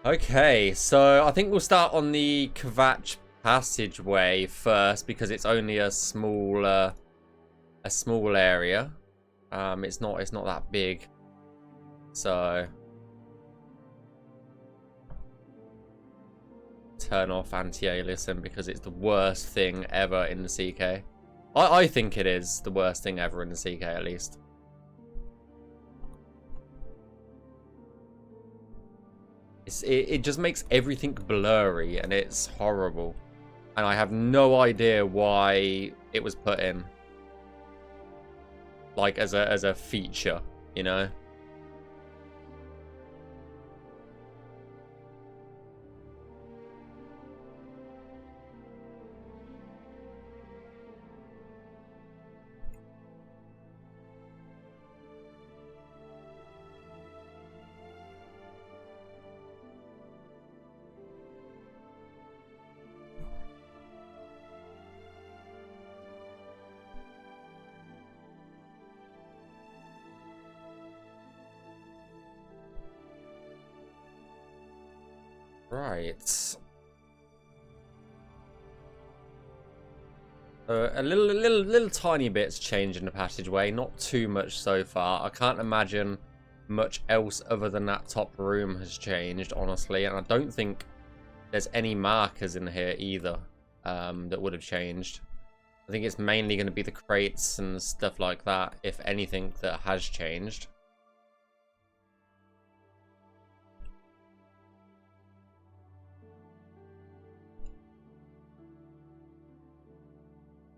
Okay, so I think we'll start on the Kvatch passageway first because it's only a small area. It's not that big. So turn off anti-aliasing because it's the worst thing ever in the CK. I think it is the worst thing ever in the CK, at least. It just makes everything blurry and it's horrible. And I have no idea why it was put in. Like as a feature, you know? Right. A little tiny bits change in the passageway. Not too much so far. I can't imagine much else other than that top room has changed, honestly. And I don't think there's any markers in here either that would have changed. I think it's mainly going to be the crates and stuff like that, if anything, that has changed.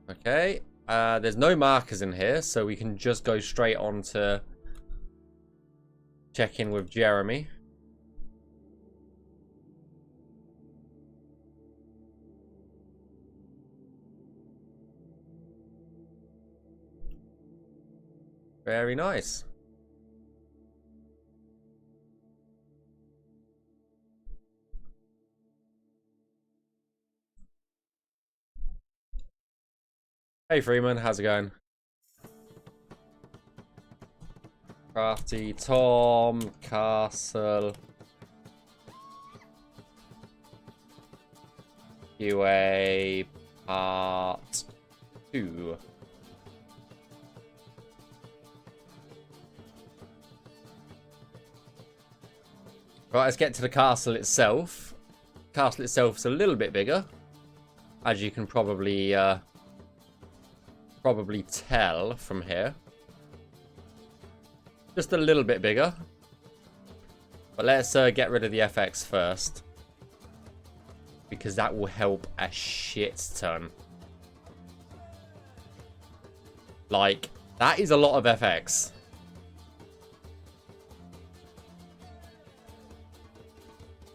Okay, there's no markers in here, so we can just go straight on to check in with Jeremy. Very nice. Hey Freeman, how's it going? Crafty Tom, Castle, UA, Part 2. Right, let's get to the castle itself. The castle itself is a little bit bigger, as you can probably tell from here. Just a little bit bigger. But let's get rid of the FX first, because that will help a shit ton. Like, that is a lot of FX.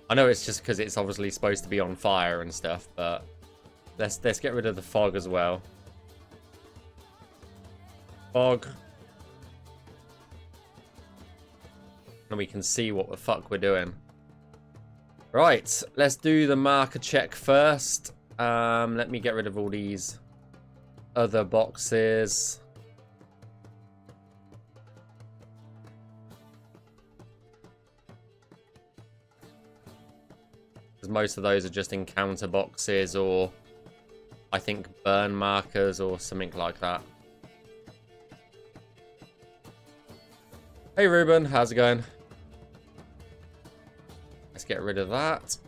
I know it's just because it's obviously supposed to be on fire and stuff, but let's get rid of the fog as well. Fog. And we can see what the fuck we're doing. Right, let's do the marker check first. Let me get rid of all these other boxes. Because most of those are just encounter boxes, or I think burn markers or something like that. Hey Ruben, how's it going? Let's get rid of that.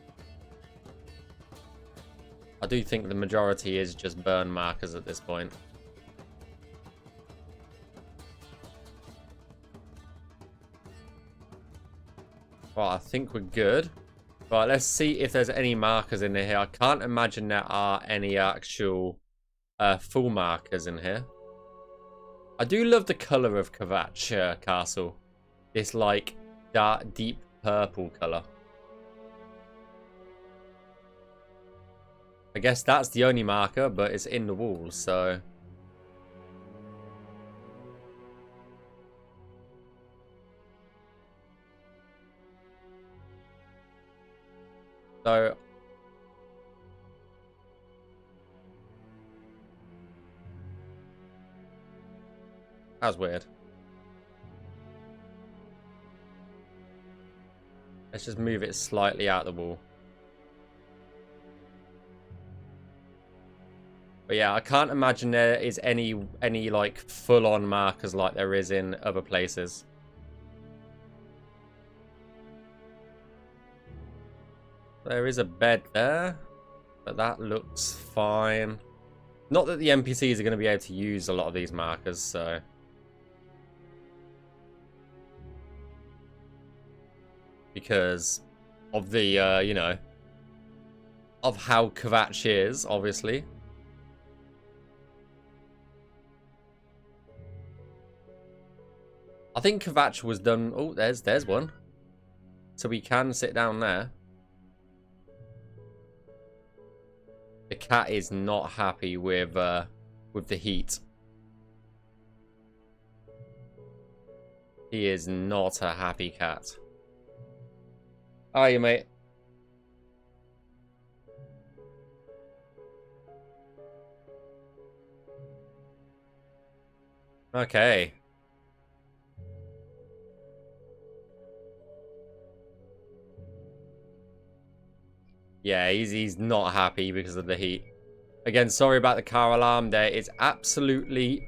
I do think the majority is just burn markers at this point. Well, I think we're good. Right, let's see if there's any markers in here. I can't imagine there are any actual full markers in here. I do love the colour of Kvatch Castle. This, like, dark, deep purple colour. I guess that's the only marker, but it's in the walls, so... So... That's weird. Let's just move it slightly out the wall. But yeah, I can't imagine there is any like full-on markers like there is in other places. There is a bed there, but that looks fine. Not that the NPCs are going to be able to use a lot of these markers, so... Because of the, you know, of how Kvatch is, obviously. I think Kvatch was done... Oh, there's one. So we can sit down there. The cat is not happy with the heat. He is not a happy cat. How are you, mate? Okay. Yeah, he's not happy because of the heat. Again, sorry about the car alarm there. It's absolutely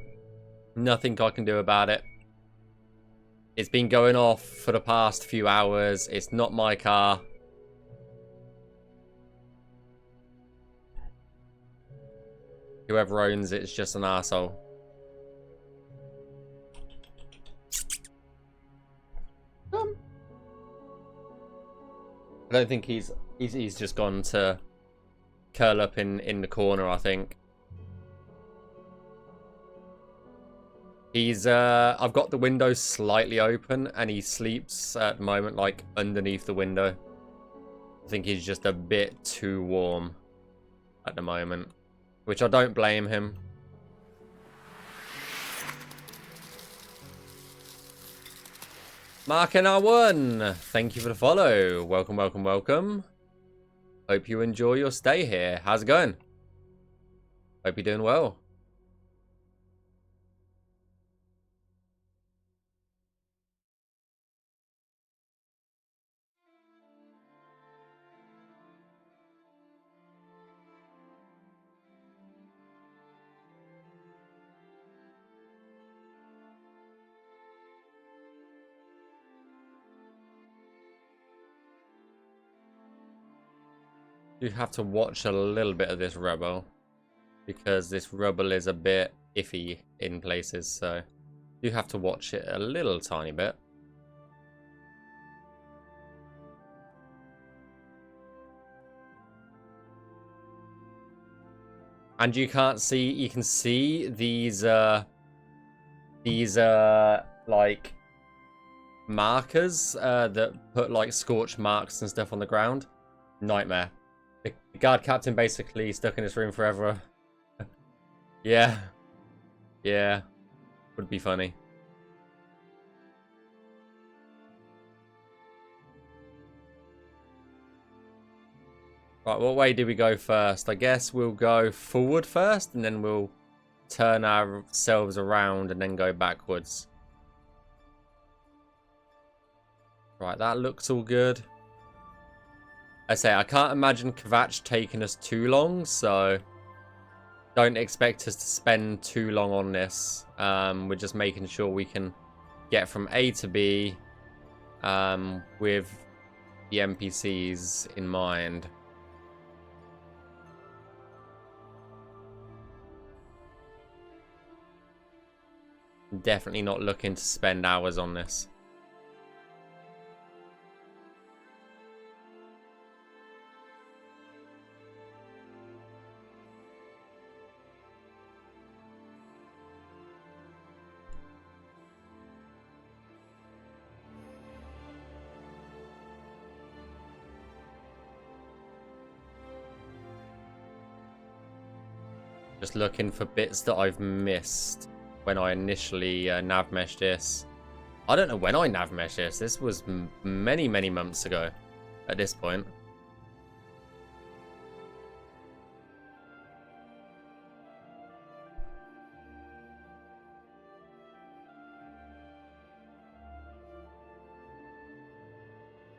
nothing I can do about it. It's been going off for the past few hours. It's not my car. Whoever owns it is just an arsehole. I don't think he's just gone to curl up in the corner, I think. He's I've got the window slightly open and he sleeps at the moment like underneath the window. I think he's just a bit too warm at the moment, which I don't blame him. Mark NR1, thank you for the follow. Welcome, welcome, welcome. Hope you enjoy your stay here. How's it going? Hope you're doing well. You have to watch a little bit of this rubble, because this rubble is a bit iffy in places, so you have to watch it a little tiny bit. And you can't see, you can see these like markers that put like scorch marks and stuff on the ground. Nightmare. The guard captain basically stuck in this room forever. Yeah. Yeah. Would be funny. Right, what way do we go first? I guess we'll go forward first, and then we'll turn ourselves around and then go backwards. Right, that looks all good. I say, I can't imagine Kvatch taking us too long, so don't expect us to spend too long on this. We're just making sure we can get from A to B with the NPCs in mind. Definitely not looking to spend hours on this. Just looking for bits that I've missed when I initially nav meshed this. I don't know when I nav meshed this. This was many, many months ago at this point.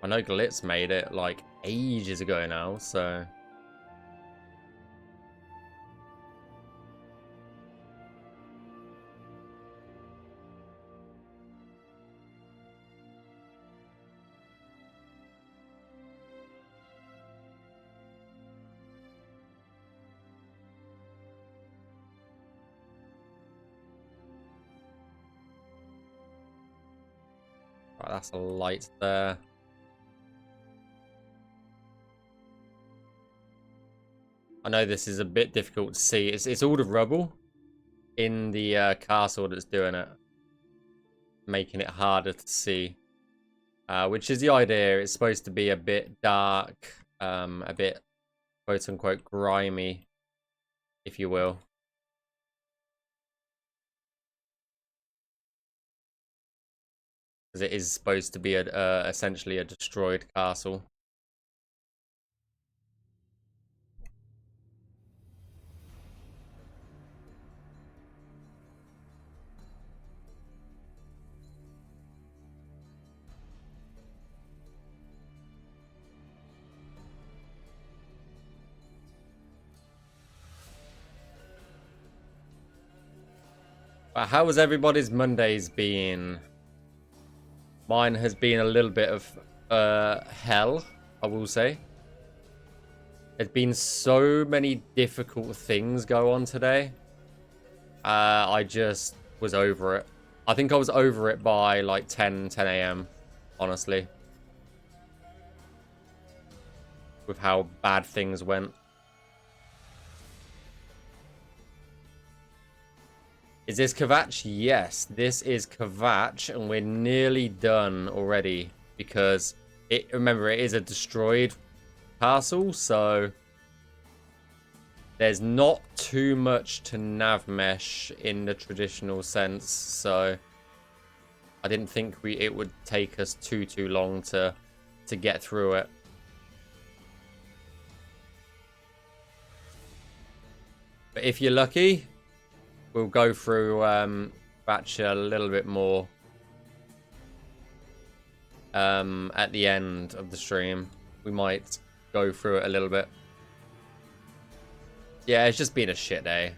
I know Glitz made it like ages ago now, so. Right, that's a light there. I know this is a bit difficult to see. It's all the rubble in the castle that's doing it, making it harder to see. Which is the idea. It's supposed to be a bit dark, a bit quote unquote grimy, if you will. Because it is supposed to be essentially a destroyed castle. But how has everybody's Mondays been? Mine has been a little bit of hell, I will say. There's been so many difficult things go on today. I just was over it. I think I was over it by like 10 a.m. honestly. With how bad things went. Is this Kvatch? Yes, this is Kvatch, and we're nearly done already because remember, it is a destroyed castle, so there's not too much to nav mesh in the traditional sense, so I didn't think it would take us too long to get through it. But if you're lucky, we'll go through Batch a little bit more at the end of the stream. We might go through it a little bit. Yeah, it's just been a shit day.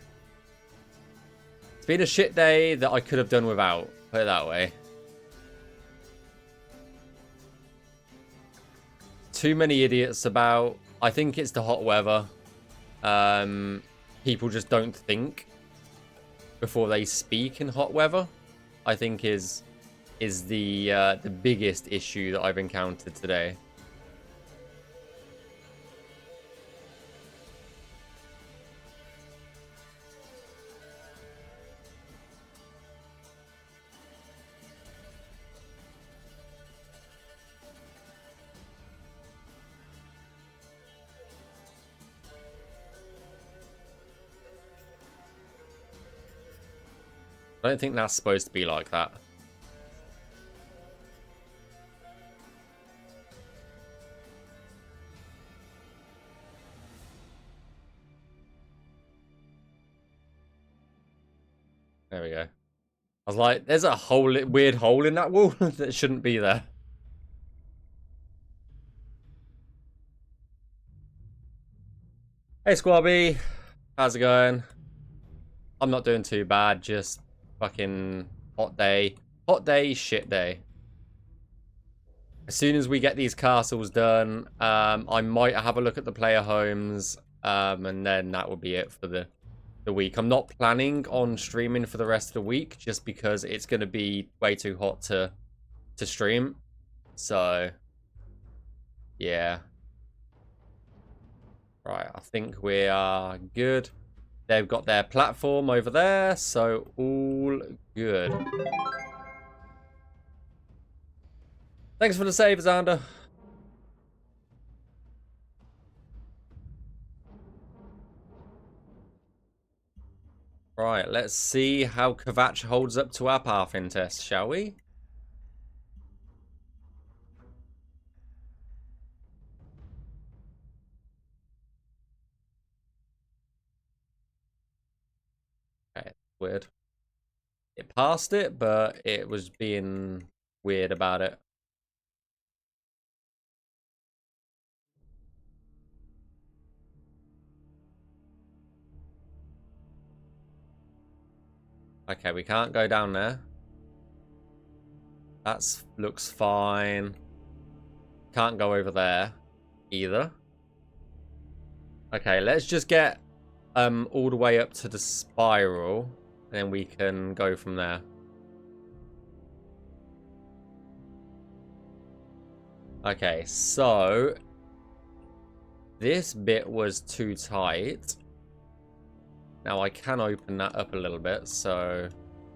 It's been a shit day that I could have done without, put it that way. Too many idiots about. I think it's the hot weather. People just don't think before they speak in hot weather, I think is the biggest issue that I've encountered today. I don't think that's supposed to be like that. There we go. I was like, there's a weird hole in that wall that shouldn't be there. Hey, Squabby. How's it going? I'm not doing too bad, just fucking hot day. Hot day, shit day. As soon as we get these castles done, I might have a look at the player homes, and then that will be it for the week. I'm not planning on streaming for the rest of the week, just because it's going to be way too hot to stream. So, yeah. Right, I think we are good. They've got their platform over there, so all good. Thanks for the save, Xander. Right, let's see how Kvatch holds up to our Pathfind test, shall we? Okay, weird. It passed it, but it was being weird about it. Okay, we can't go down there. That looks fine. Can't go over there either. Okay, let's just get all the way up to the spiral, and then we can go from there. Okay, so this bit was too tight. Now I can open that up a little bit, so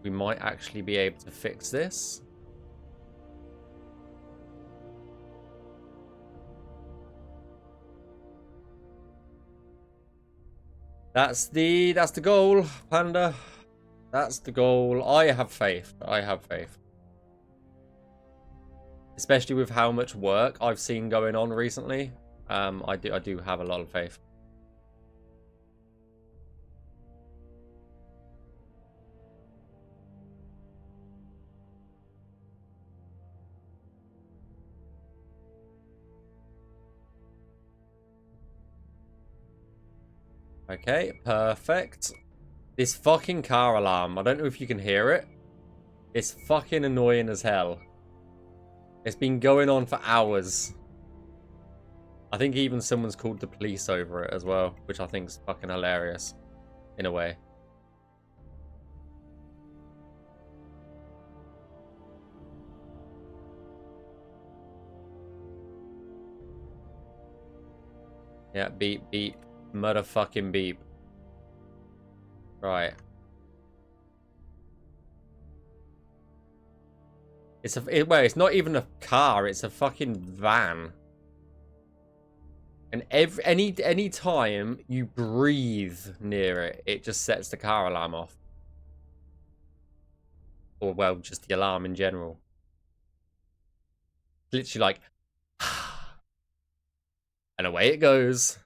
we might actually be able to fix this. That's the goal, Panda. That's the goal. I have faith. I have faith. Especially with how much work I've seen going on recently. I do have a lot of faith. Okay, perfect. This fucking car alarm. I don't know if you can hear it. It's fucking annoying as hell. It's been going on for hours. I think even someone's called the police over it as well, which I think is fucking hilarious in a way. Yeah, beep, beep. Motherfucking beep. Right. Well, it's not even a car, it's a fucking van. And any time you breathe near it, it just sets the car alarm off. Or, well, just the alarm in general. Literally like... and away it goes.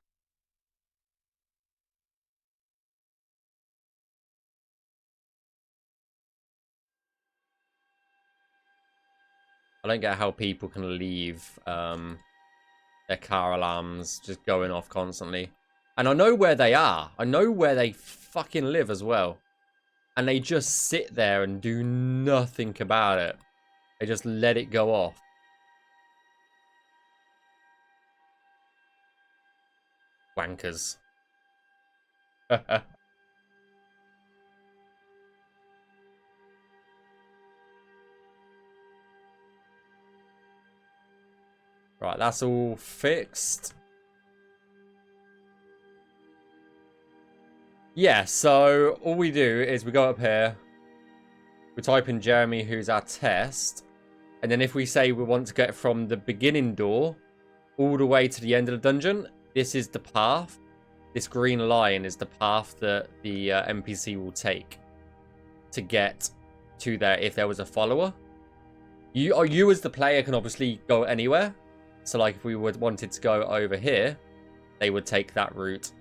I don't get how people can leave their car alarms just going off constantly. And I know where they are. I know where they fucking live as well. And they just sit there and do nothing about it. They just let it go off. Wankers. Right, that's all fixed. Yeah, so all we do is we go up here. We type in Jeremy, who's our test. And then if we say we want to get from the beginning door all the way to the end of the dungeon, this is the path. This green line is the path that the NPC will take to get to there if there was a follower. You as the player can obviously go anywhere. So like if we wanted to go over here, they would take that route.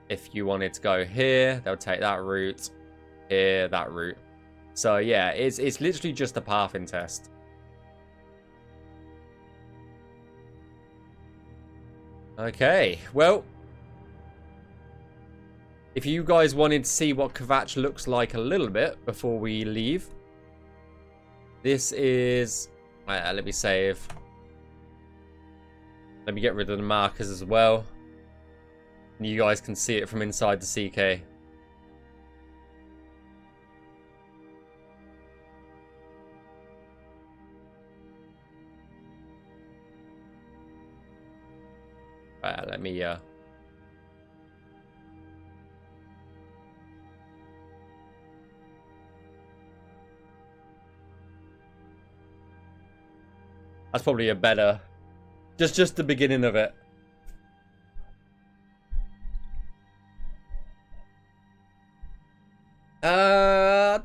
If you wanted to go here, they'll take that route. Here, that route. So yeah, it's literally just a pathing test. Okay, well, if you guys wanted to see what Kvatch looks like a little bit before we leave, this is... let me save. Let me get rid of the markers as well. And you guys can see it from inside the CK. Right, let me... That's probably a better... Just the beginning of it.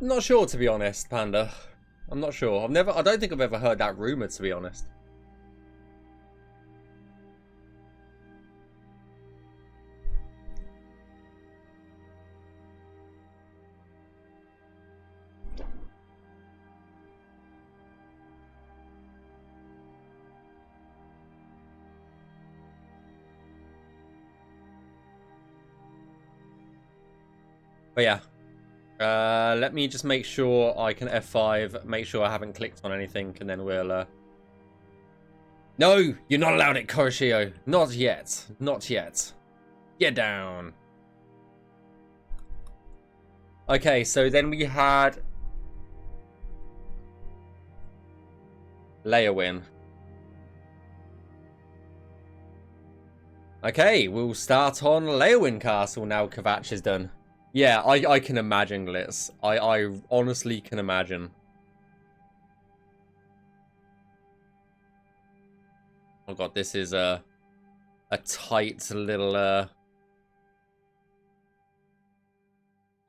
Not sure, to be honest, Panda. I'm not sure. I don't think I've ever heard that rumor, to be honest. But yeah, Let me just make sure I can F5, make sure I haven't clicked on anything, and then we'll, No! You're not allowed it, Koroshio! Not yet. Not yet. Get down. Okay, so then we had... Leowin. Okay, we'll start on Leowin Castle now Kvatch is done. Yeah, I can imagine, Glitz. I honestly can imagine. Oh god, this is a tight little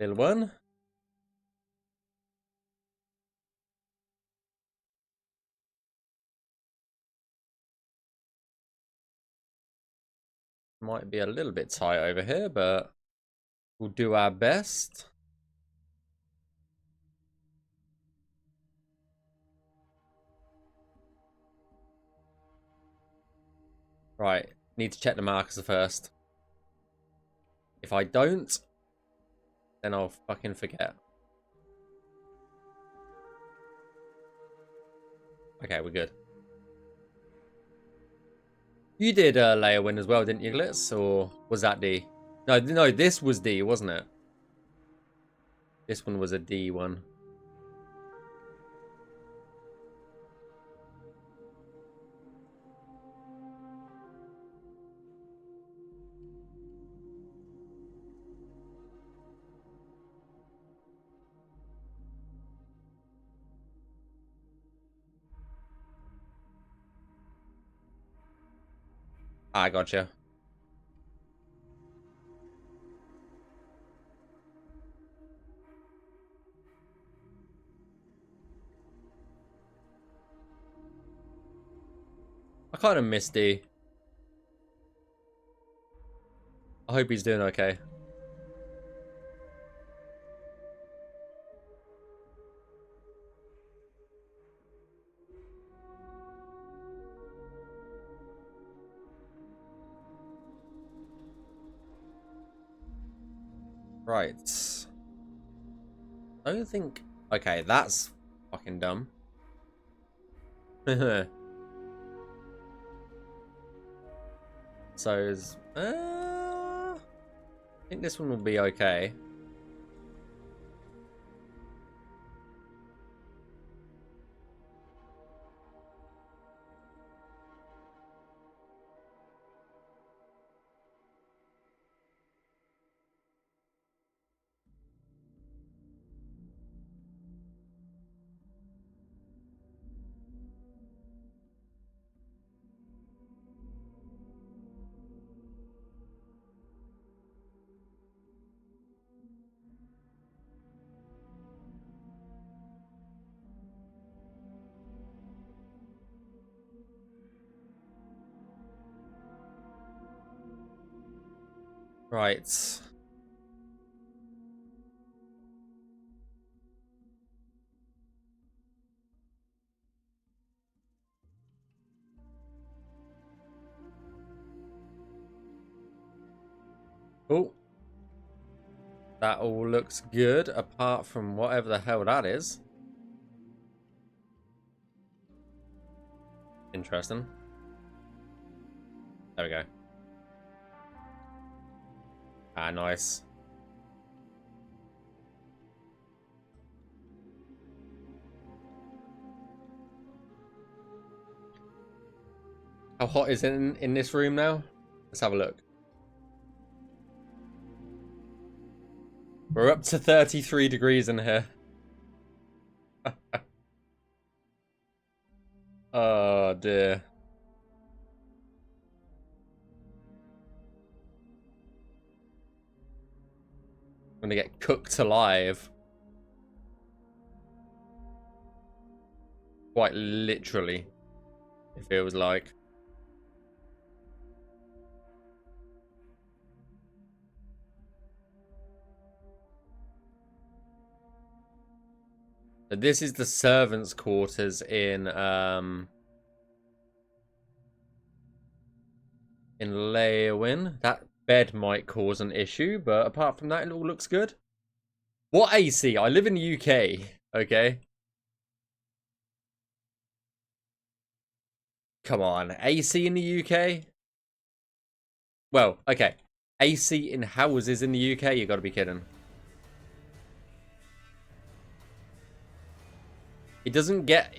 little one. Might be a little bit tight over here, but we'll do our best. Right, need to check the markers first. If I don't, then I'll fucking forget. Okay, we're good. You did Leowin as well, didn't you, Glitz? Or was that D? No, this was D, wasn't it? This one was a D one. I gotcha. I kind of miss D. I hope he's doing okay. Right. I don't think... Okay, that's fucking dumb. So, I think this one will be okay. Right. Oh. That all looks good, apart from whatever the hell that is. Interesting. There we go. Ah, nice. How hot is it in this room now? Let's have a look. We're up to 33 degrees in here. Oh dear. I'm gonna get cooked alive. Quite literally, it feels like. This is the servants' quarters in Leowin. That bed might cause an issue, but apart from that, it all looks good. What AC? I live in the UK, okay? Come on, AC in the UK? Well, okay. AC in houses in the UK? You gotta be kidding. It doesn't get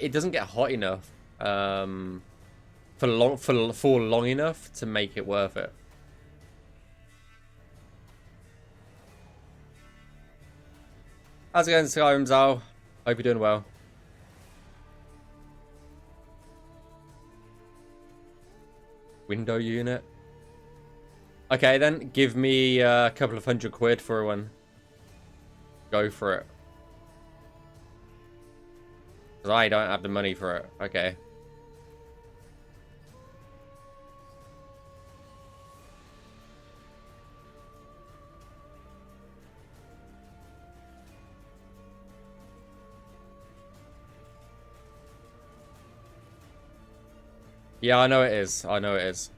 hot enough for long enough to make it worth it. How's it going, Skyrim Zal? Hope you're doing well. Window unit. Okay, then give me a couple of £100 for one. Go for it. Because I don't have the money for it. Okay. Yeah, I know it is. I know it is.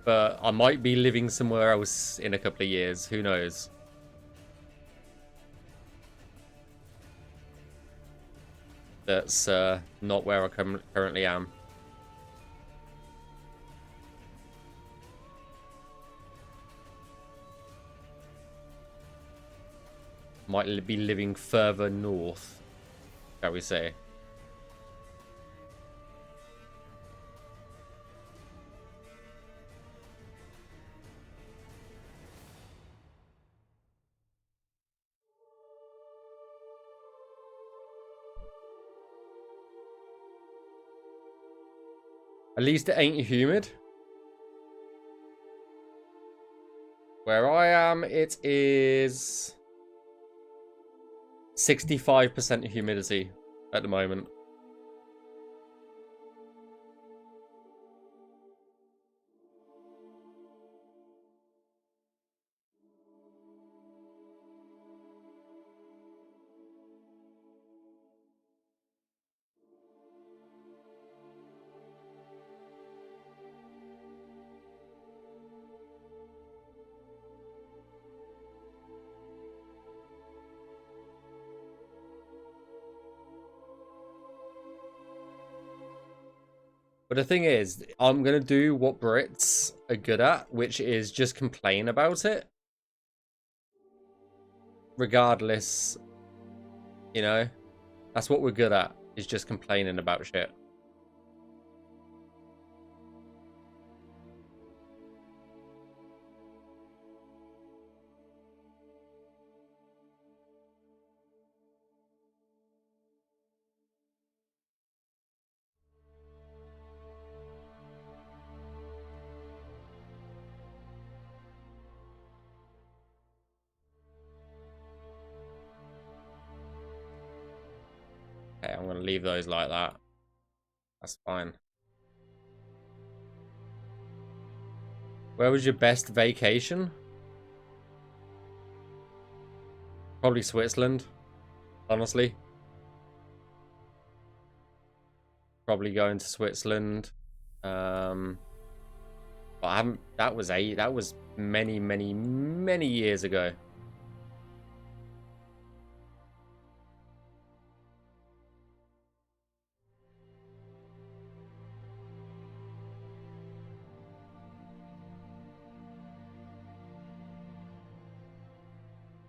But I might be living somewhere else in a couple of years. Who knows? That's not where I currently am. Might be living further north, shall we say. At least it ain't humid. Where I am, it is 65% humidity at the moment. But the thing is, I'm going to do what Brits are good at, which is just complain about it. Regardless, you know, that's what we're good at, is just complaining about shit. Okay, I'm going to leave those like that. That's fine. Where was your best vacation? Probably Switzerland, honestly. Probably going to Switzerland. But I haven't. That was many, many, many years ago.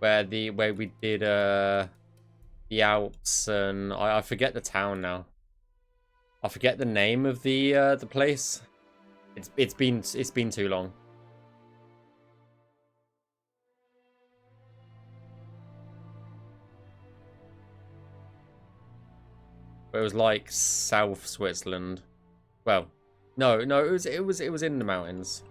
Where we did the Alps, and I forget the town now. I forget the name of the place. It's been too long. But it was like South Switzerland. Well, no, it was in the mountains.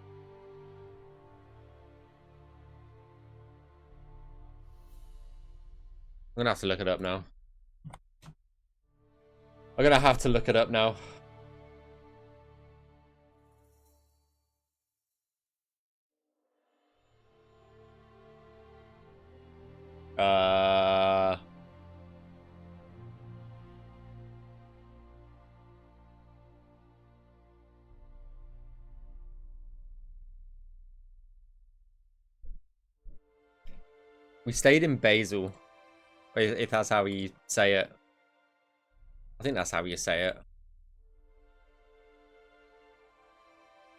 I'm gonna have to look it up now. I'm gonna have to look it up now. Uh, We stayed in Basil, if that's how you say it. I think that's how you say it.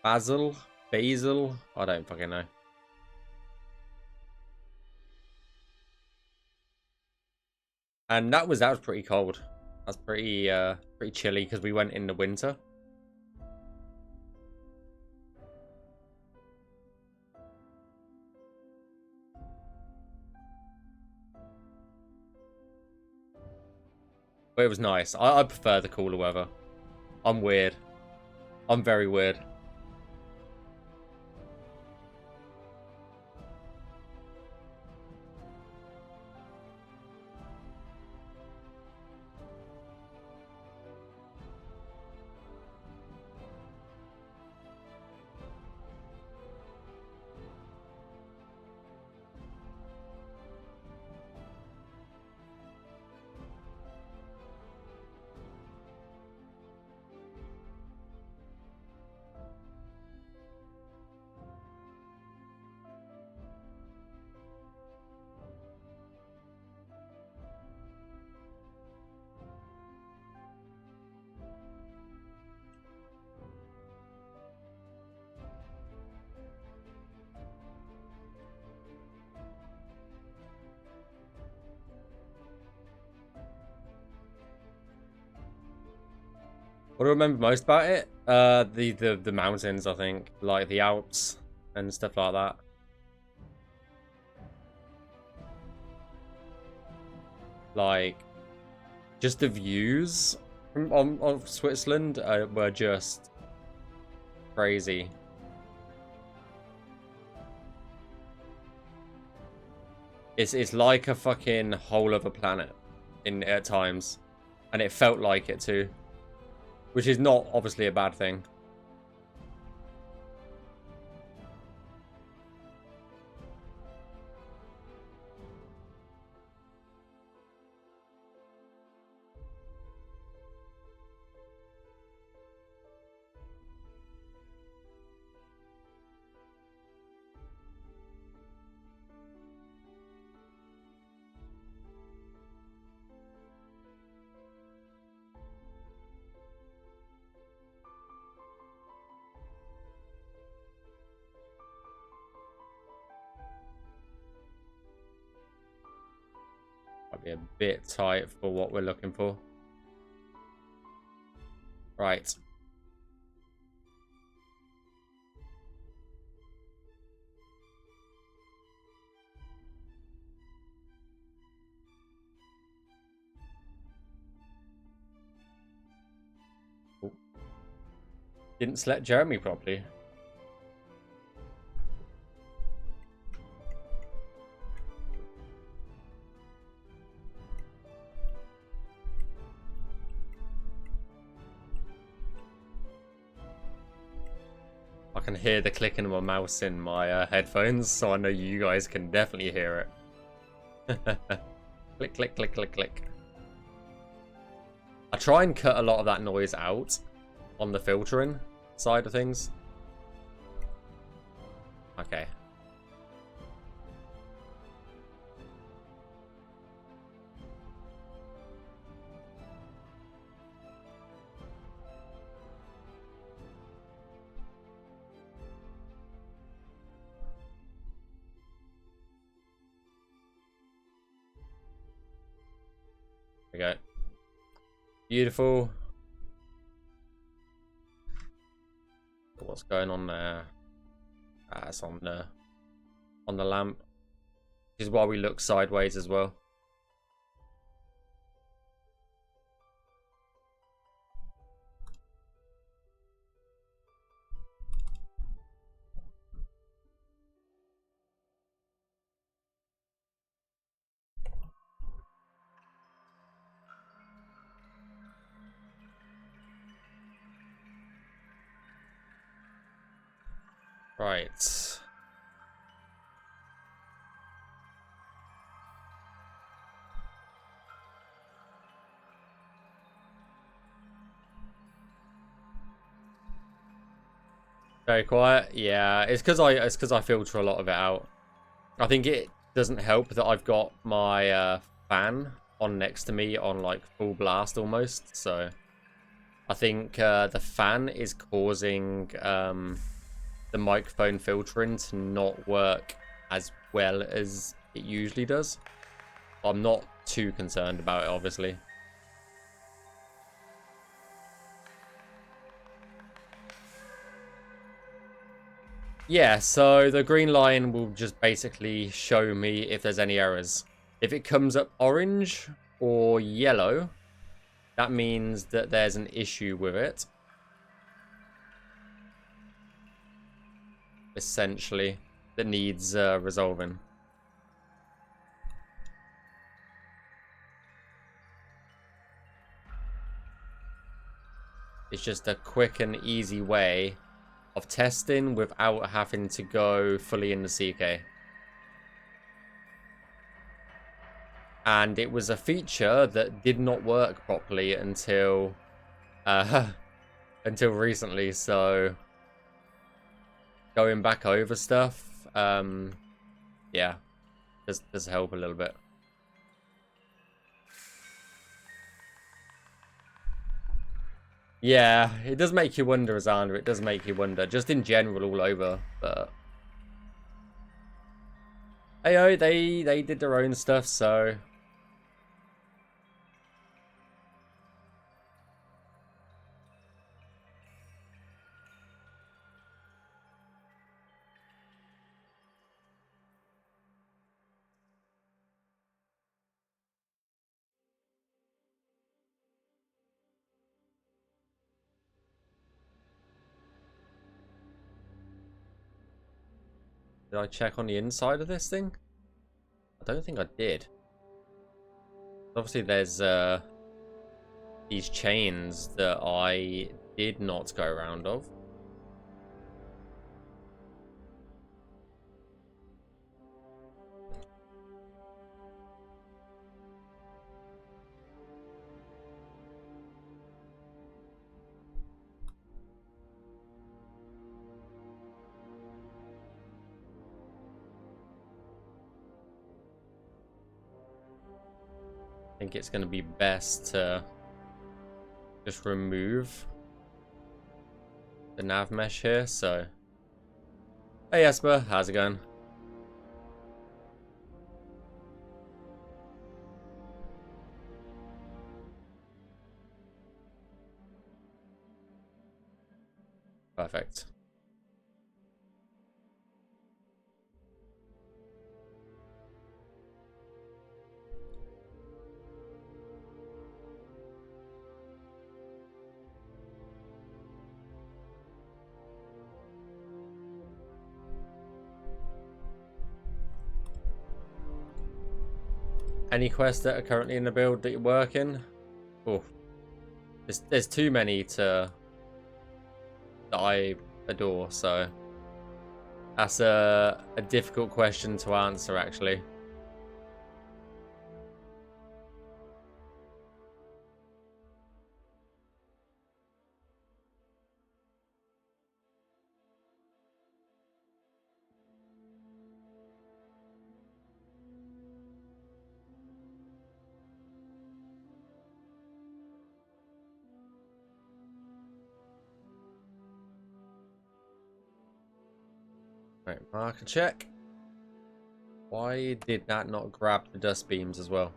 Basil? Basil? I don't fucking know. And that was pretty cold. That's pretty chilly because we went in the winter. But it was nice. I prefer the cooler weather. I'm weird. I'm very weird. What do I remember most about it? The mountains, I think, like the Alps and stuff like that. Like, just the views of Switzerland were just crazy. It's like a fucking whole other planet at times, and it felt like it too. Which is not obviously a bad thing. Might be a bit tight for what we're looking for. Right. Oh. Didn't select Jeremy properly. I can hear the clicking of my mouse in my headphones, so I know you guys can definitely hear it. Click, click, click, click, click. I try and cut a lot of that noise out on the filtering side of things. Okay. We go. Beautiful. What's going on there? It's on the lamp. This is why we look sideways as well. Right. Very quiet. Yeah, it's because I filter a lot of it out. I think Doesn't help that I've got my fan on next to me on like full blast almost, so I think the fan is causing the microphone filtering to not work as well as it usually does. I'm not too concerned about it, obviously. Yeah, so the green line will just basically show me if there's any errors. If it comes up orange or yellow, that means that there's an issue with it. Essentially, that needs resolving. It's just a quick and easy way of testing without having to go fully in the CK. And it was a feature that did not work properly until until recently, so going back over stuff, yeah, does help a little bit. Yeah, it does make you wonder, Xander. It does make you wonder, just in general, all over. But hey, they did their own stuff, so did I check on the inside of this thing? I don't think I did. Obviously, there's these chains that I did not go around of. I think it's going to be best to just remove the nav mesh here. So, hey Esper, how's it going? Perfect. Any quests that are currently in the build that you're working? Oh, there's too many that I adore, so that's a difficult question to answer, actually. Right, marker check. Why did that not grab the dust beams as well?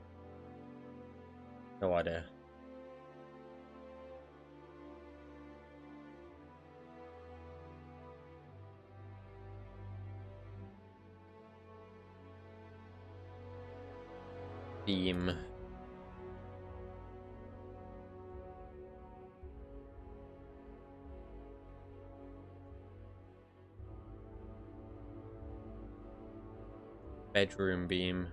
No idea. Beam. Bedroom beam.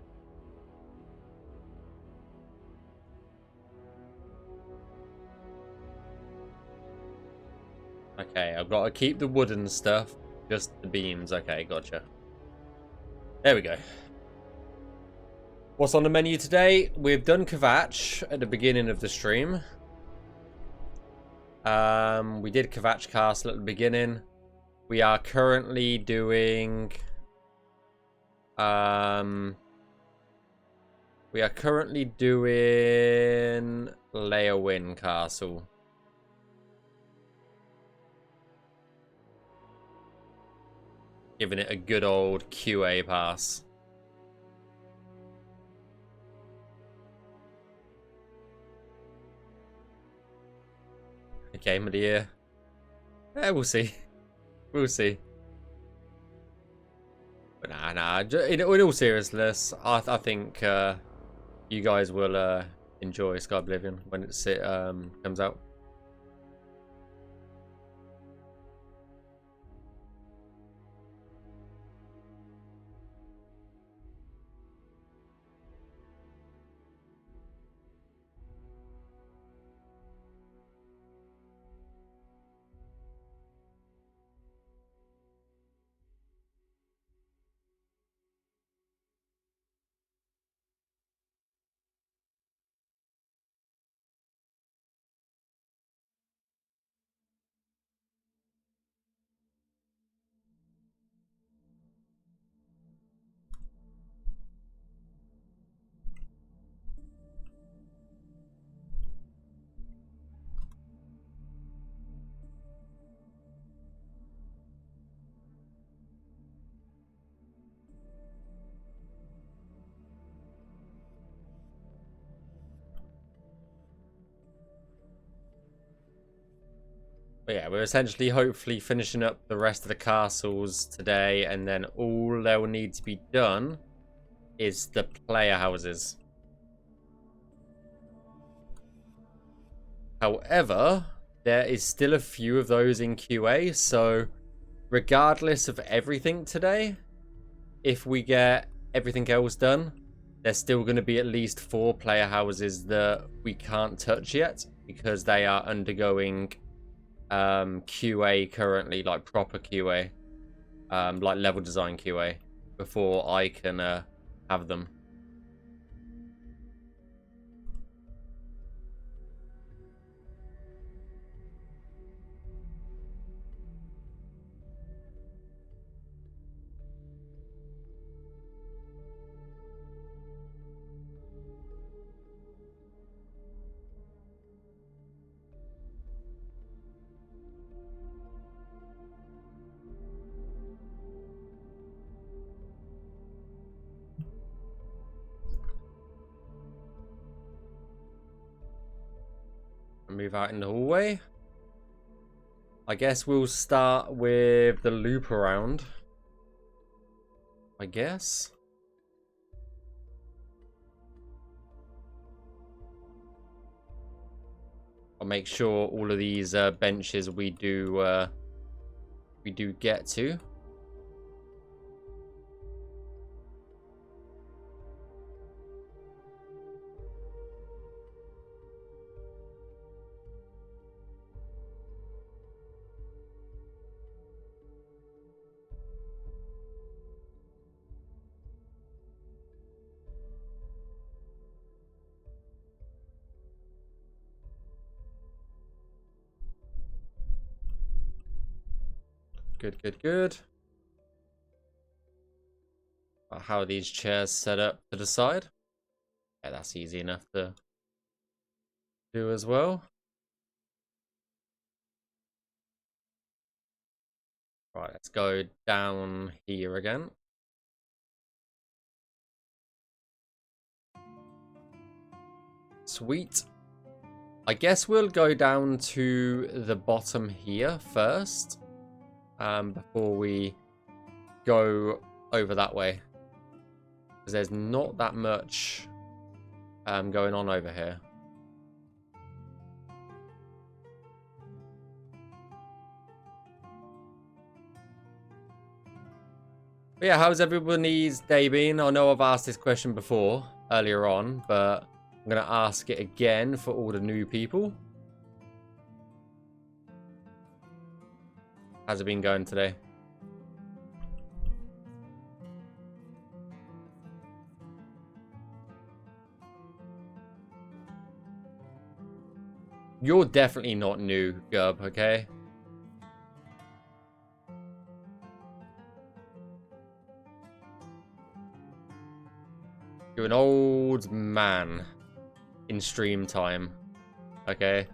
Okay, I've got to keep the wooden stuff, just the beams. Okay, gotcha. There we go. What's on the menu today? We've done Kvatch at the beginning of the stream. We did Kvatch Castle at the beginning. We are currently doing We are currently doing Leowin Castle. Giving it a good old QA pass. A game of the year. We'll see. We'll see. But nah. In all seriousness, I think you guys will enjoy Skyblivion when it comes out. But yeah, we're essentially hopefully finishing up the rest of the castles today, and then all that will need to be done is the player houses. However, there is still a few of those in QA, so regardless of everything today, if we get everything else done, there's still going to be at least 4 player houses that we can't touch yet because they are undergoing QA currently, like proper QA, like level design QA, before I can have them. Move out in the hallway. I guess we'll start with the loop around. I guess. I'll make sure all of these benches we do get to. Good. How are these chairs set up to the side? Yeah, that's easy enough to do as well. Right, let's go down here again. Sweet. I guess we'll go down to the bottom here first, before we go over that way, because there's not that much going on over here. But yeah, how's everybody's day been? I know I've asked this question before earlier on, but I'm going to ask it again for all the new people. How's it been going today? You're definitely not new, Gub, okay? You're an old man in stream time. Okay.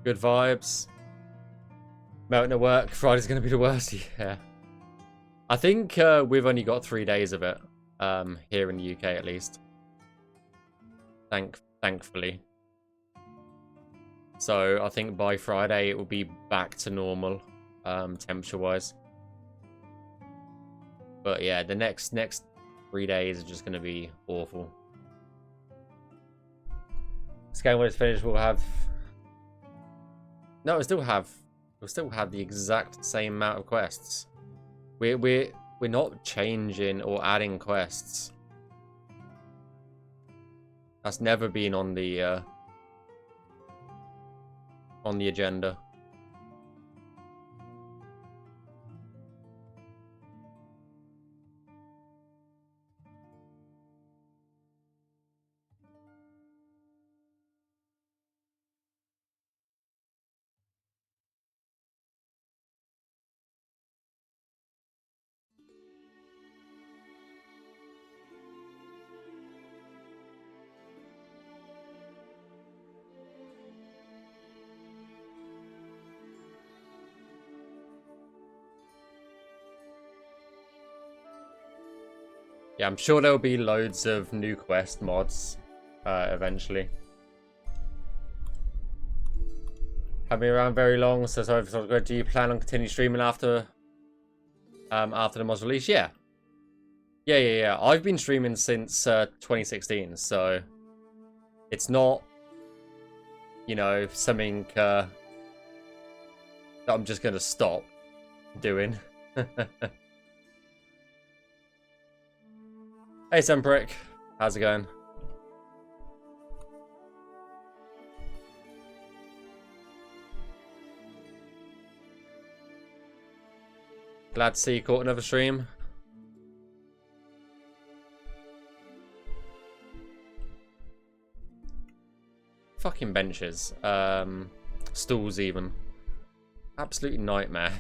Good vibes. Melting at work. Friday's going to be the worst. Yeah. I think we've only got 3 days of it. Here in the UK at least. Thankfully. So I think by Friday it will be back to normal, temperature-wise. But yeah, the next 3 days are just going to be awful. This game when it's finished, we'll have. No, we'll still have the exact same amount of quests. We're not changing or adding quests. That's never been on the agenda. Yeah, I'm sure there'll be loads of new quest mods eventually. Haven't been around very long, so do you plan on continuing streaming after the mod's release? Yeah. Yeah. I've been streaming since 2016, so it's not, you know, something that I'm just gonna stop doing. Hey, Sunprick. How's it going? Glad to see you caught another stream. Fucking benches. Stools even. Absolute nightmare.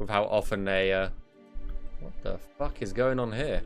With how often they, What the fuck is going on here?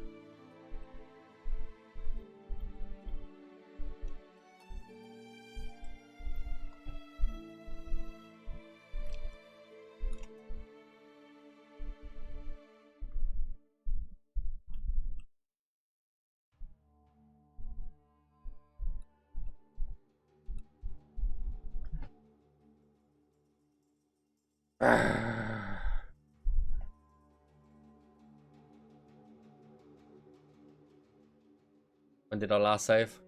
When did I last save?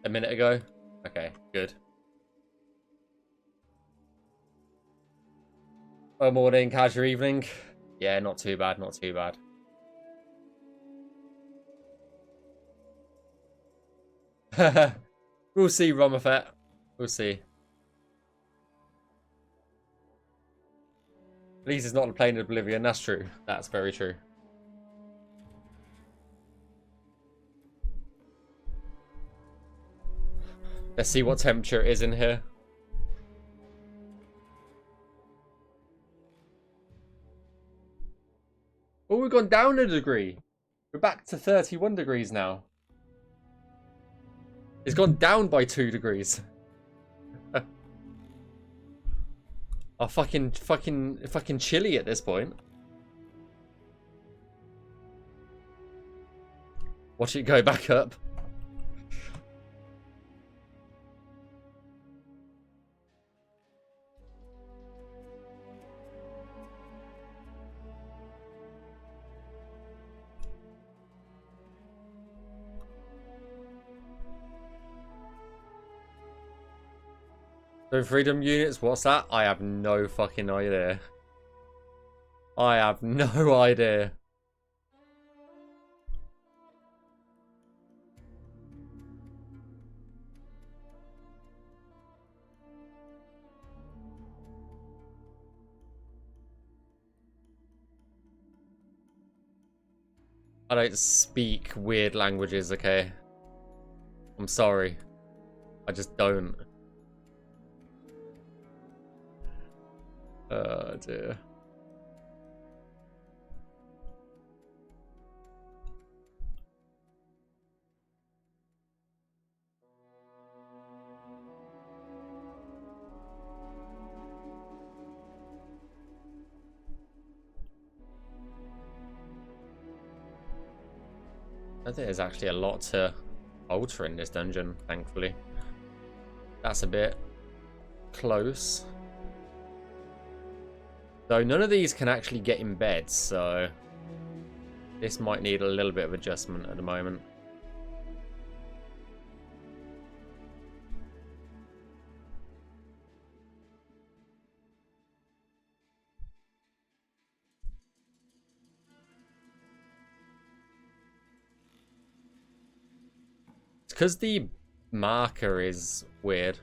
A minute ago? Okay, good. Oh, morning, how's your evening? Yeah, not too bad, not too bad. We'll see, Romafet. We'll see. At least it's not playing Oblivion, that's true. That's very true. Let's see what temperature it is in here. Oh, we've gone down a degree. We're back to 31 degrees now. It's gone down by 2 degrees. Oh, fucking chilly at this point. Watch it go back up. So freedom units, what's that? I have no fucking idea. I have no idea. I don't speak weird languages, okay? I'm sorry. I just don't. Oh dear. I think there's actually a lot to alter in this dungeon, thankfully. That's a bit close. Though none of these can actually get in bed, so this might need a little bit of adjustment at the moment. It's because the marker is weird.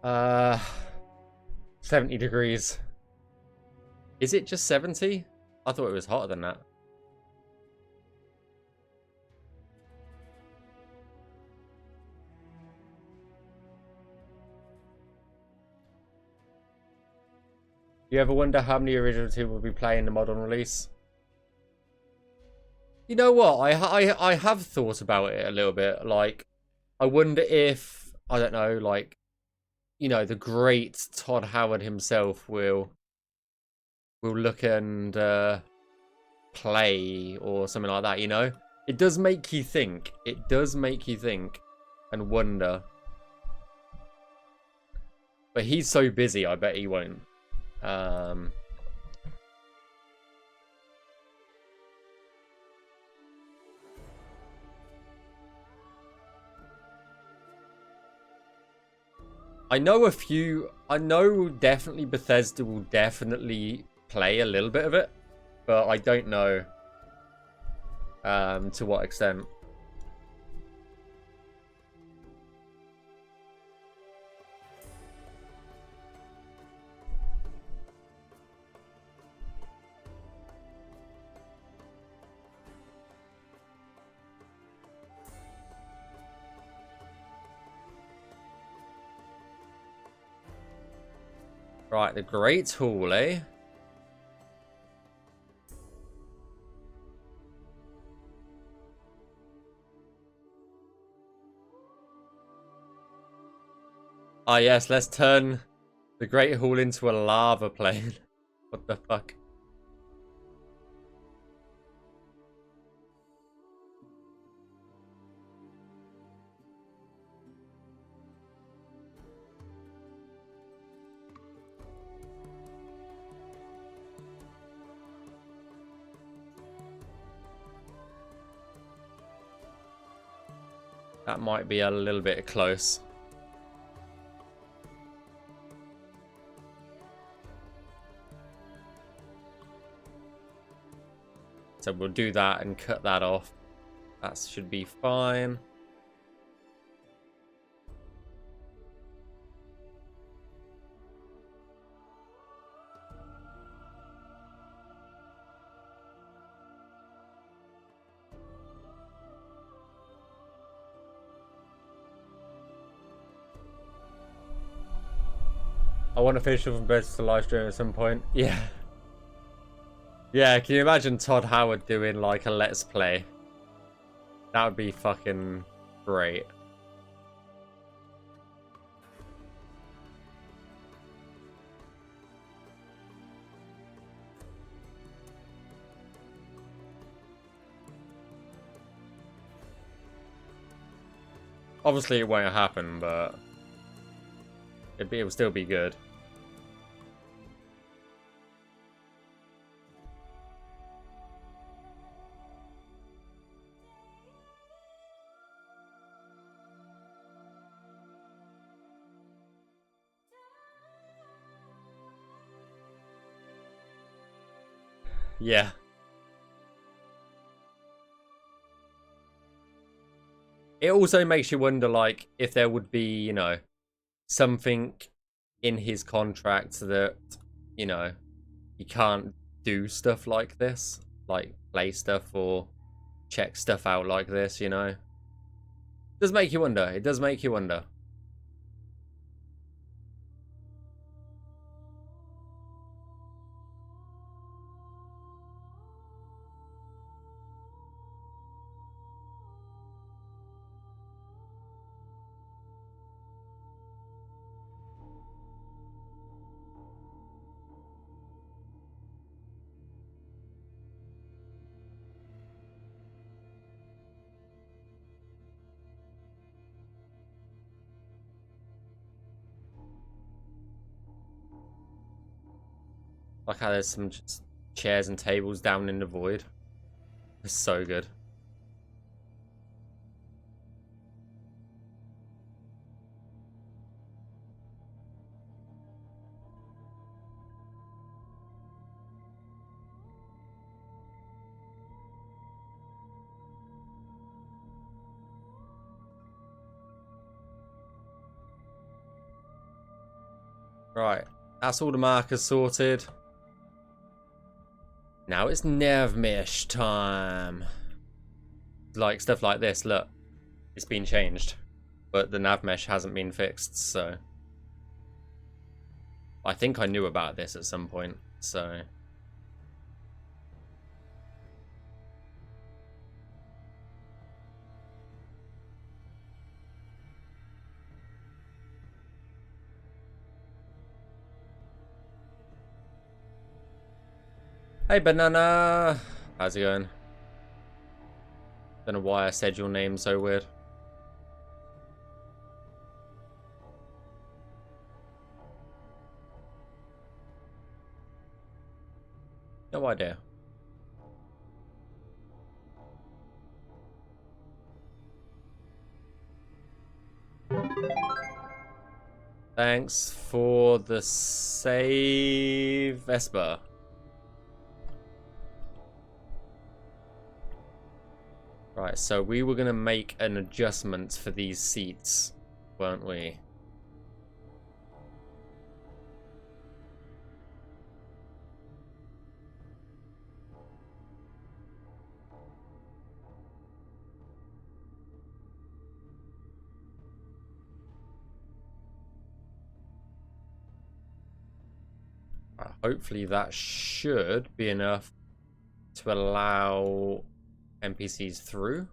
Uh, 70 degrees. Is it just 70? I thought it was hotter than that. You ever wonder how many original team will be playing the modern release? You know what? I have thought about it a little bit. Like, I wonder if, I don't know, like, you know, the great Todd Howard himself will look and play or something like that, you know? It does make you think. It does make you think and wonder. But he's so busy, I bet he won't. I know definitely Bethesda will definitely play a little bit of it, but I don't know to what extent. Right, the Great Hall, eh? Ah, yes, let's turn the Great Hall into a lava plane. What the fuck? That might be a little bit close. So we'll do that and cut that off. That should be fine. I want to finish off best to live stream at some point. Yeah. Yeah, can you imagine Todd Howard doing like a Let's Play? That would be fucking great. Obviously it won't happen, but it will still be good. Yeah. It also makes you wonder, like, if there would be, you know, something in his contract that, you know, he can't do stuff like this, like play stuff or check stuff out like this, you know. It does make you wonder. It does make you wonder. Like how there's some just chairs and tables down in the void. It's so good. Right, that's all the markers sorted. Now it's Nevmish time. Like, stuff like this, look. It's been changed. But the nav mesh hasn't been fixed, so... I think I knew about this at some point, so... Hey, Banana! How's it going? Don't know why I said your name so weird. No idea. Thanks for the save, Vesper. Right, so we were going to make an adjustment for these seats, weren't we? Hopefully that should be enough to allow NPCs through.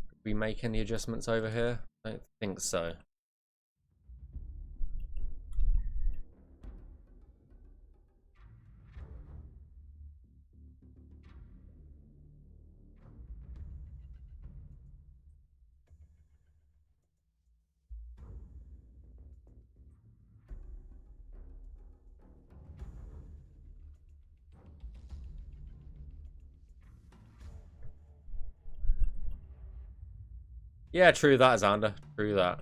Did we make any adjustments over here? I don't think so. Yeah, true that, Xander. True that.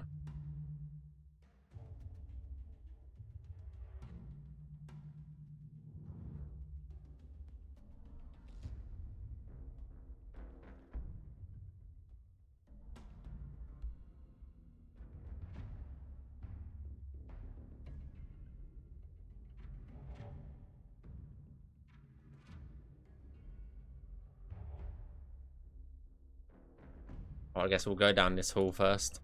Well, I guess we'll go down this hall first.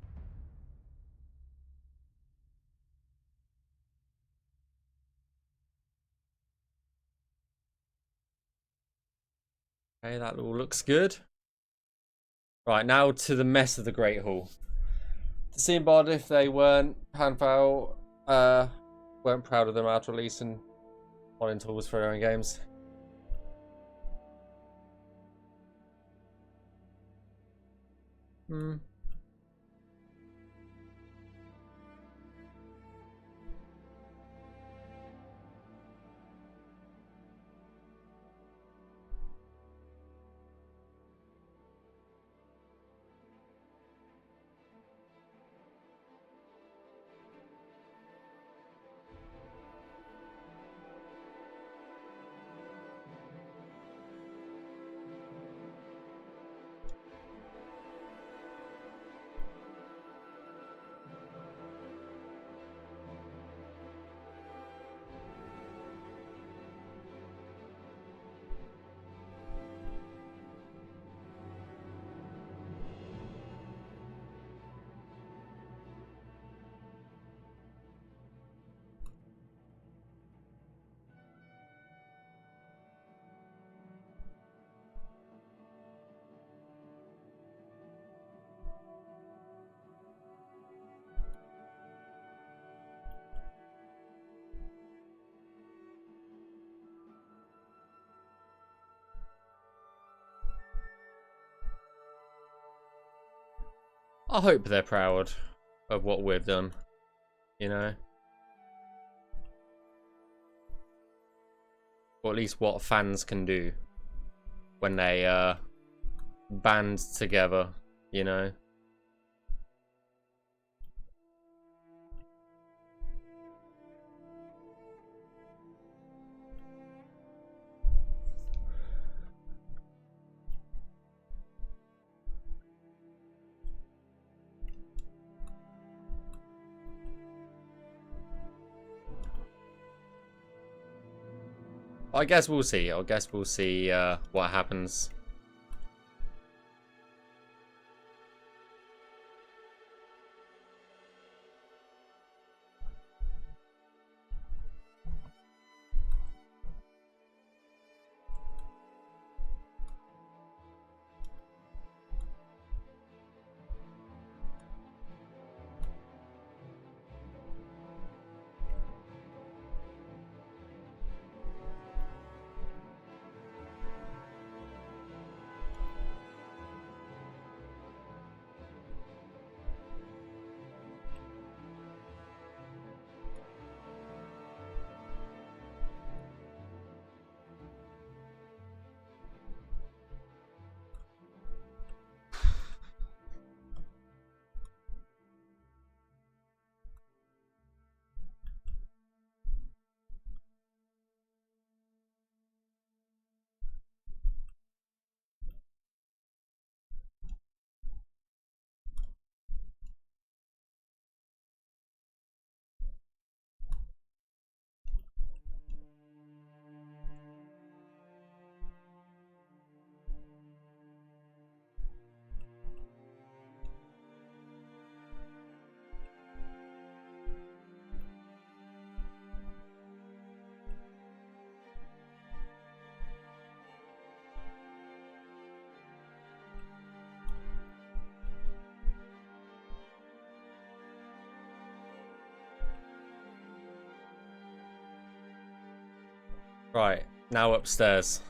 Okay, that all looks good. Right, now to the mess of the Great Hall. To seem odd if they weren't Panfowl, weren't proud of them after releasing modding tools for their own games. Hmm. I hope they're proud of what we've done, you know? Or at least what fans can do when they band together, you know? I guess we'll see. I guess we'll see what happens. Right, now upstairs.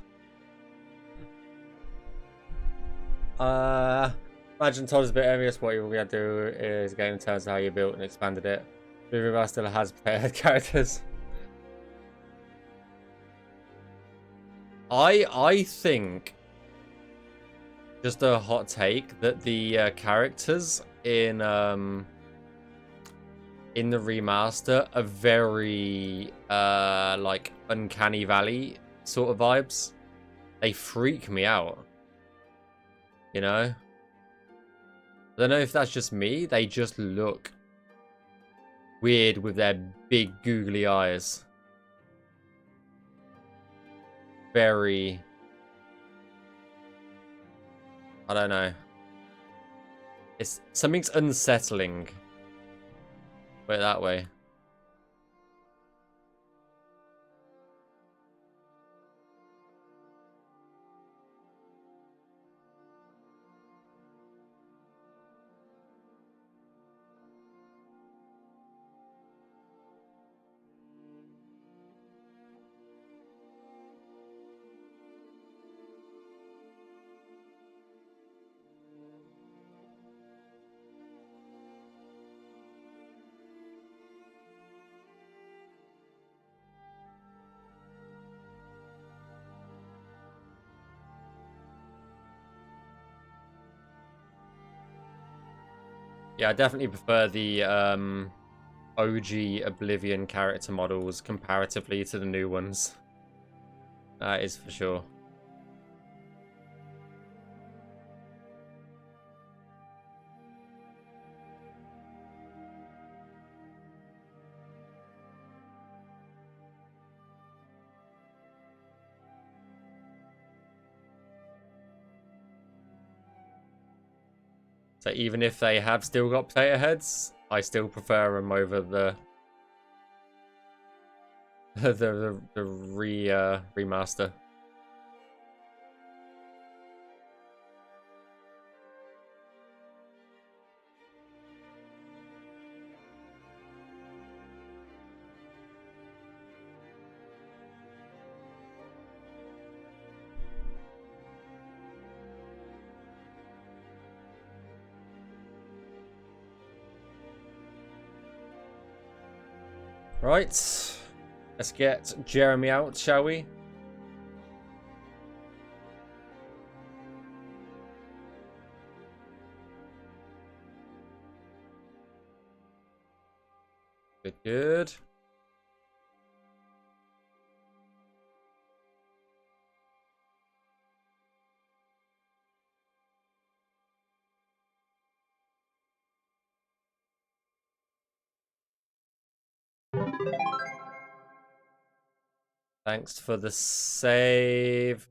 Imagine Todd is a bit envious. What you're gonna do is get in terms of how you built and expanded it. River still has player characters. I think, just a hot take, that the characters in the remaster are very like Uncanny Valley sort of vibes. They freak me out. You know? I don't know if that's just me. They just look weird with their big googly eyes. Very... I don't know. It's... something's unsettling. Put it that way. Yeah, I definitely prefer the OG Oblivion character models comparatively to the new ones. That is for sure. So even if they have still got potato heads, I still prefer them over the remaster. Right. Let's get Jeremy out, shall we? Good, good. Thanks for the save.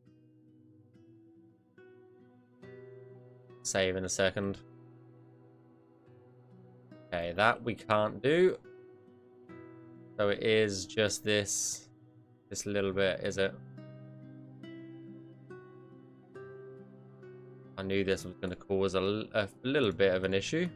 Save in a second. Okay, that we can't do. So it is just this little bit, is it? I knew this was going to cause a little bit of an issue.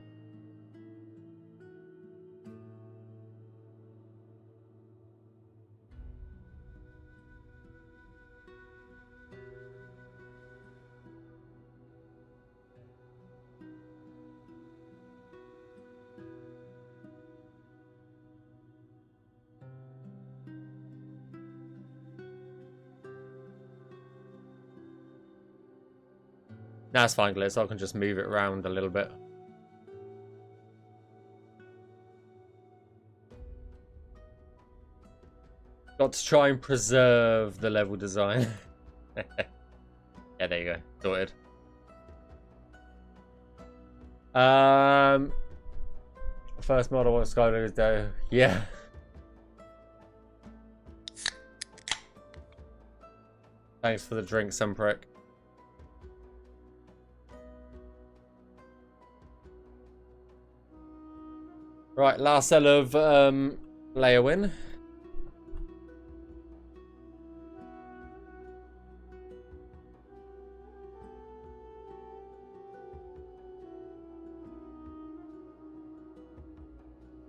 That's fine, Gliss. I can just move it around a little bit. Got to try and preserve the level design. Yeah, there you go. Sorted. First model what Skyblivion though. Yeah. Thanks for the drink, Sunprick. Right, last cell of Leowin.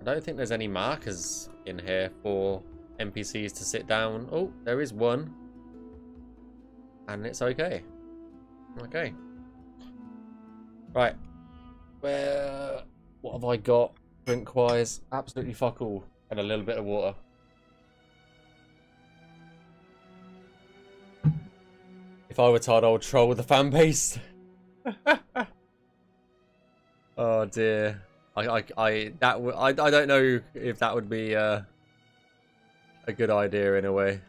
I don't think there's any markers in here for NPCs to sit down. Oh, there is one. And it's okay. Okay. Right. What have I got? Drink-wise, absolutely fuck all. And a little bit of water. If I were Todd, I would troll with the fan base. Oh dear. I don't know if that would be a good idea in a way.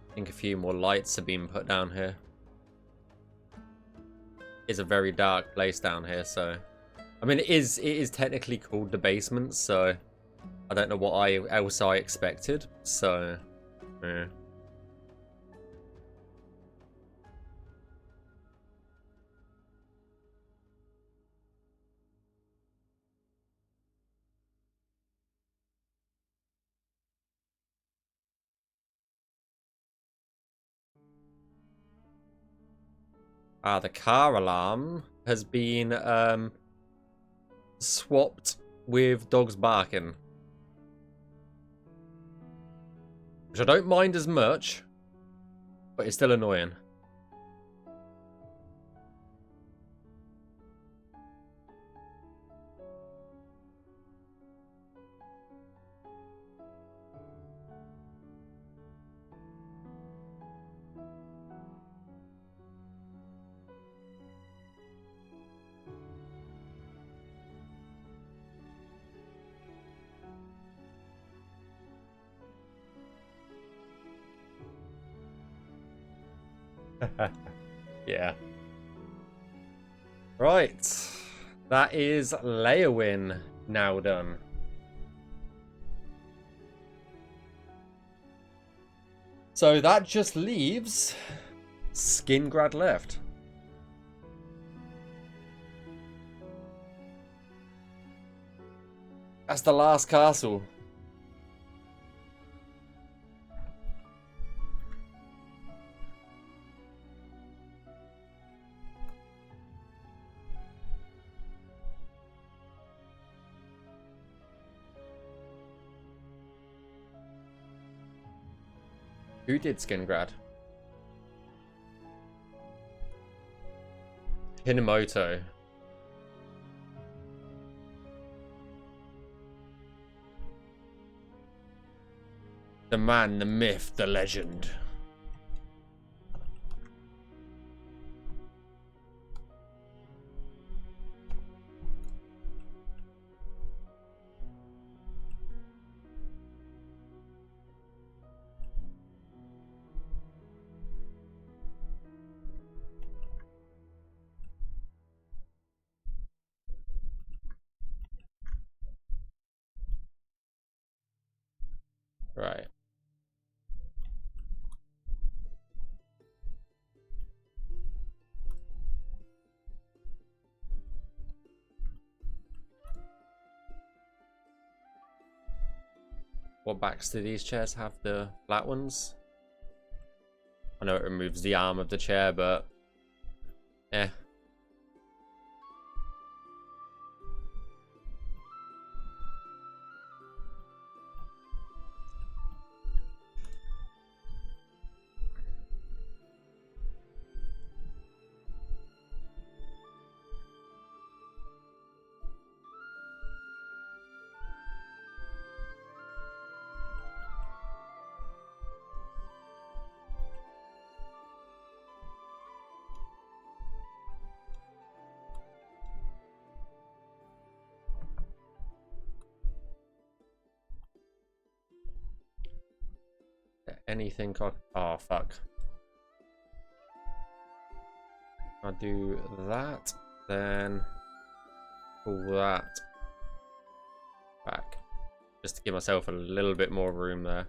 I think a few more lights are being put down here. It's a very dark place down here, so I mean it is technically called the basement, so I don't know what else I expected, so yeah. The car alarm has been swapped with dogs barking. Which I don't mind as much, but it's still annoying. Yeah. Right. That is Leowin now done. So that just leaves Skingrad left. That's the last castle. Who did Skingrad? Hinamoto. The man, the myth, the legend. Right. What backs do these chairs have? The flat ones? I know it removes the arm of the chair, but... eh. Anything oh fuck. I'll do that, then pull that back. Just to give myself a little bit more room there.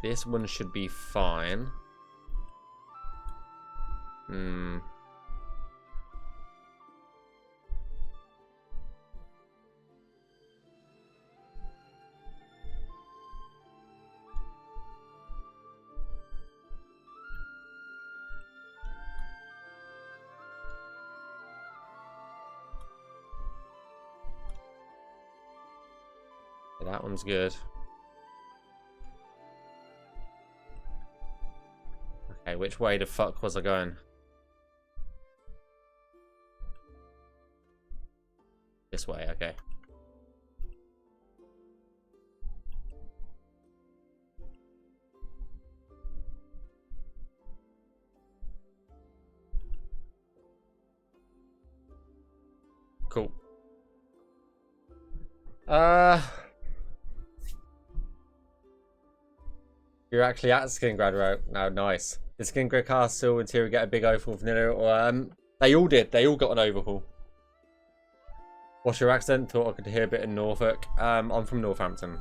This one should be fine. That one's good. Okay, which way the fuck was I going? This way, okay. Cool. You're actually at Skingrad right now. Nice. Did Skingrad Castle and Tyrion get a big overhaul vanilla? Or they all did. They all got an overhaul. What's your accent? Thought I could hear a bit in Norfolk. I'm from Northampton.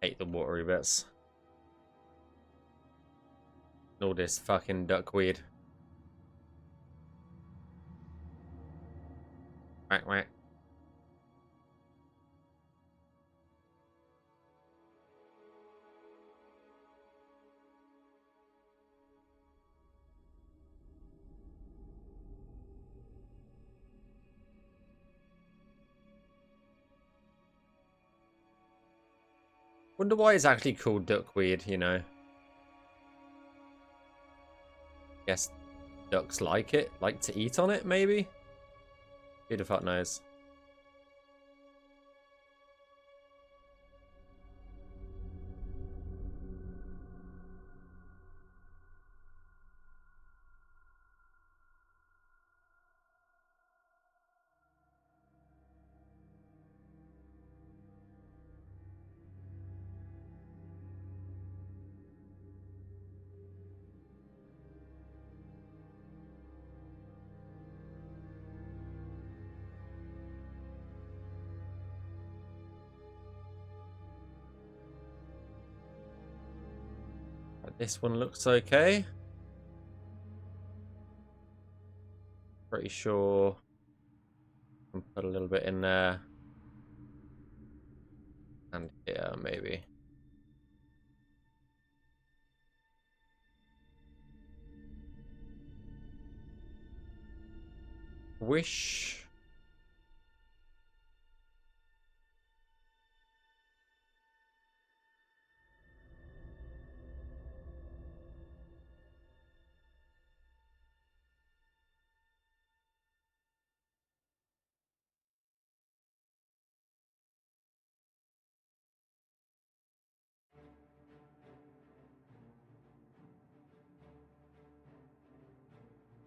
Hate the watery bits. All this fucking duckweed. Whack whack. Wonder why it's actually called duckweed, you know. Guess ducks like it, like to eat on it, maybe? Who the fuck knows? This one looks okay. Pretty sure I can put a little bit in there. And here, maybe. Wish.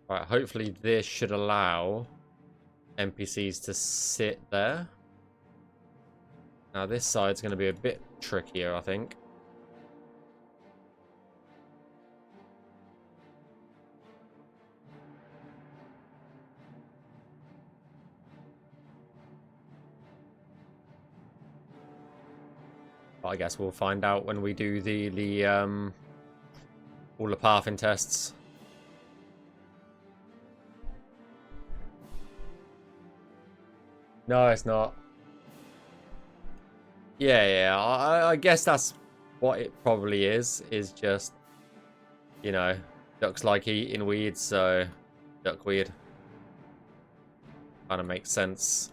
Right, hopefully this should allow NPCs to sit there. Now this side's going to be a bit trickier, I think. But I guess we'll find out when we do all the pathing tests. No, it's not. Yeah, I guess that's what it probably is just, you know, ducks like eating weeds, so duckweed. Kind of makes sense.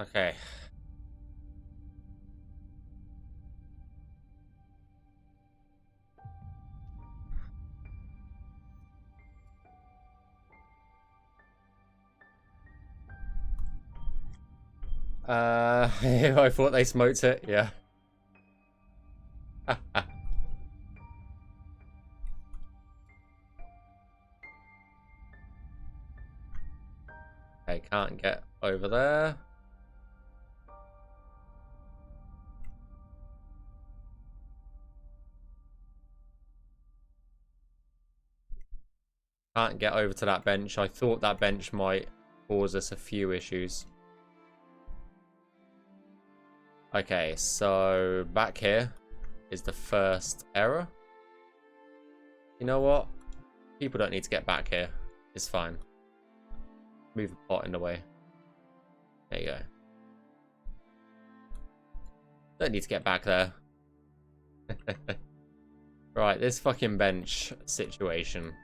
Okay. I thought they smoked it, yeah. Okay, Can't get over there. Can't get over to that bench. I thought that bench might cause us a few issues. Okay, so back here is the first error. You know what? People don't need to get back here. It's fine. Move the pot in the way. There you go. Don't need to get back there. Right, this fucking bench situation.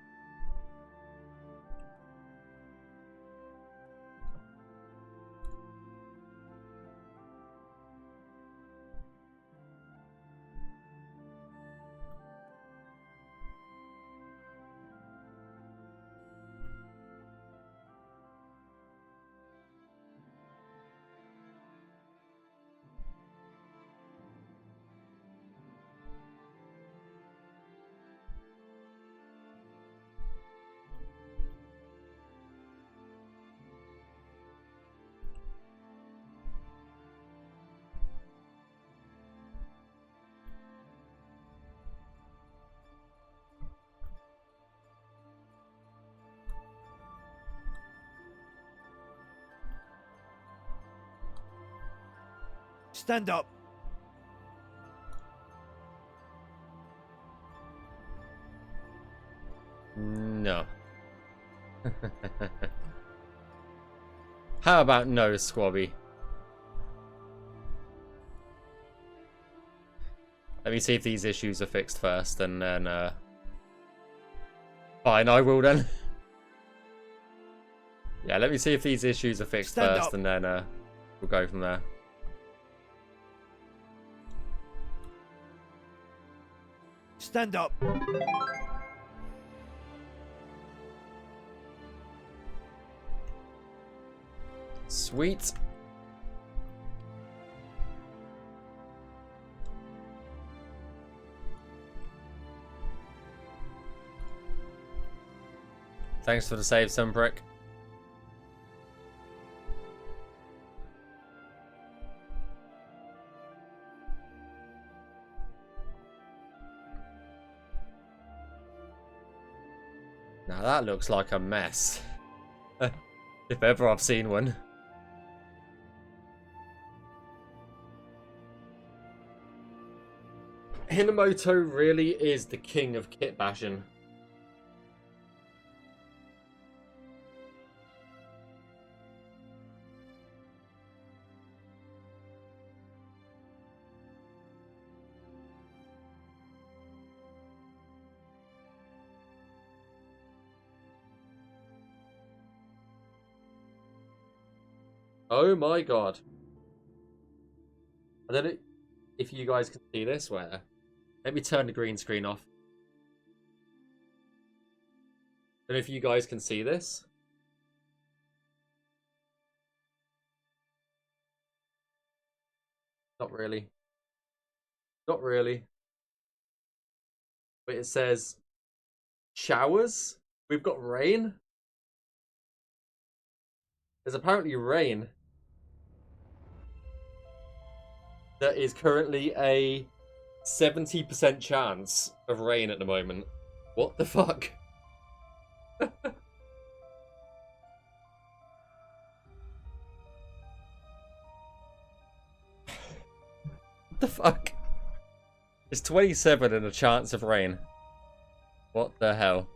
Stand up. No. How about no, Squabby? Let me see if these issues are fixed first, and then, fine, I will then. Yeah, let me see if these issues are fixed first, and then, we'll go from there. Stand up. Sweet. Thanks for the save, Sunbrick. Now that looks like a mess. If ever I've seen one. Hinamoto really is the king of kit bashing. Oh my god. I don't know if you guys can see this. Where? Let me turn the green screen off. I don't know if you guys can see this. Not really. Not really. But it says showers. We've got rain. There's apparently rain. There is currently a 70% chance of rain at the moment. What the fuck? What the fuck? It's 27 and a chance of rain. What the hell?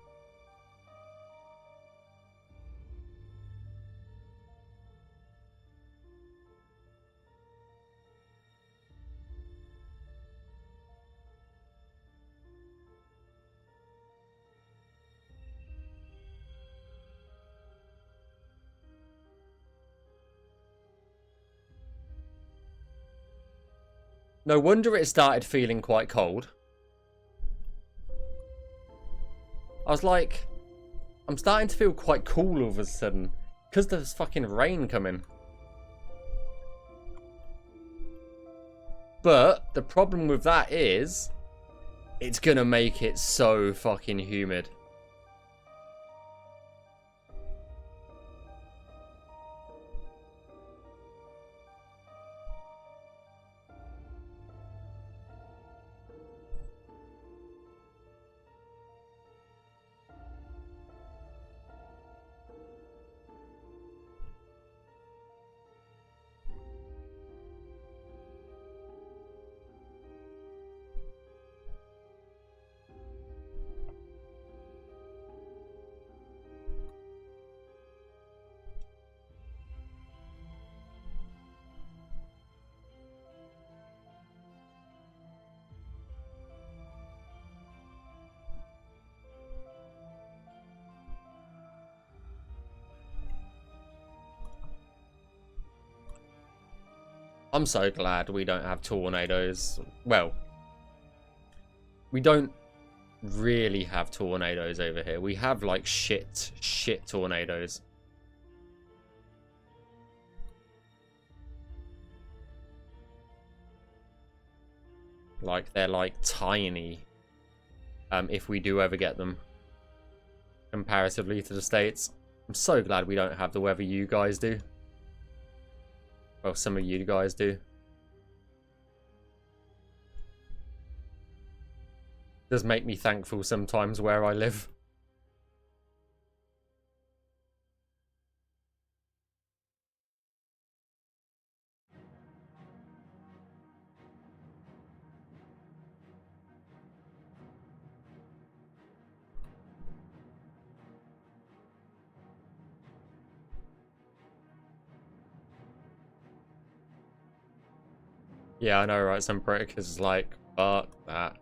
No wonder it started feeling quite cold. I was like, I'm starting to feel quite cool all of a sudden. Because there's fucking rain coming. But the problem with that is, it's gonna make it so fucking humid. I'm so glad we don't have tornadoes. Well, we don't really have tornadoes over here. We have like shit tornadoes. Like they're like tiny. If we do ever get them, comparatively to the States. I'm so glad we don't have the weather you guys do. Well, some of you guys do. Does make me thankful sometimes where I live. Yeah, I know, right? Some Briticus is like, fuck that.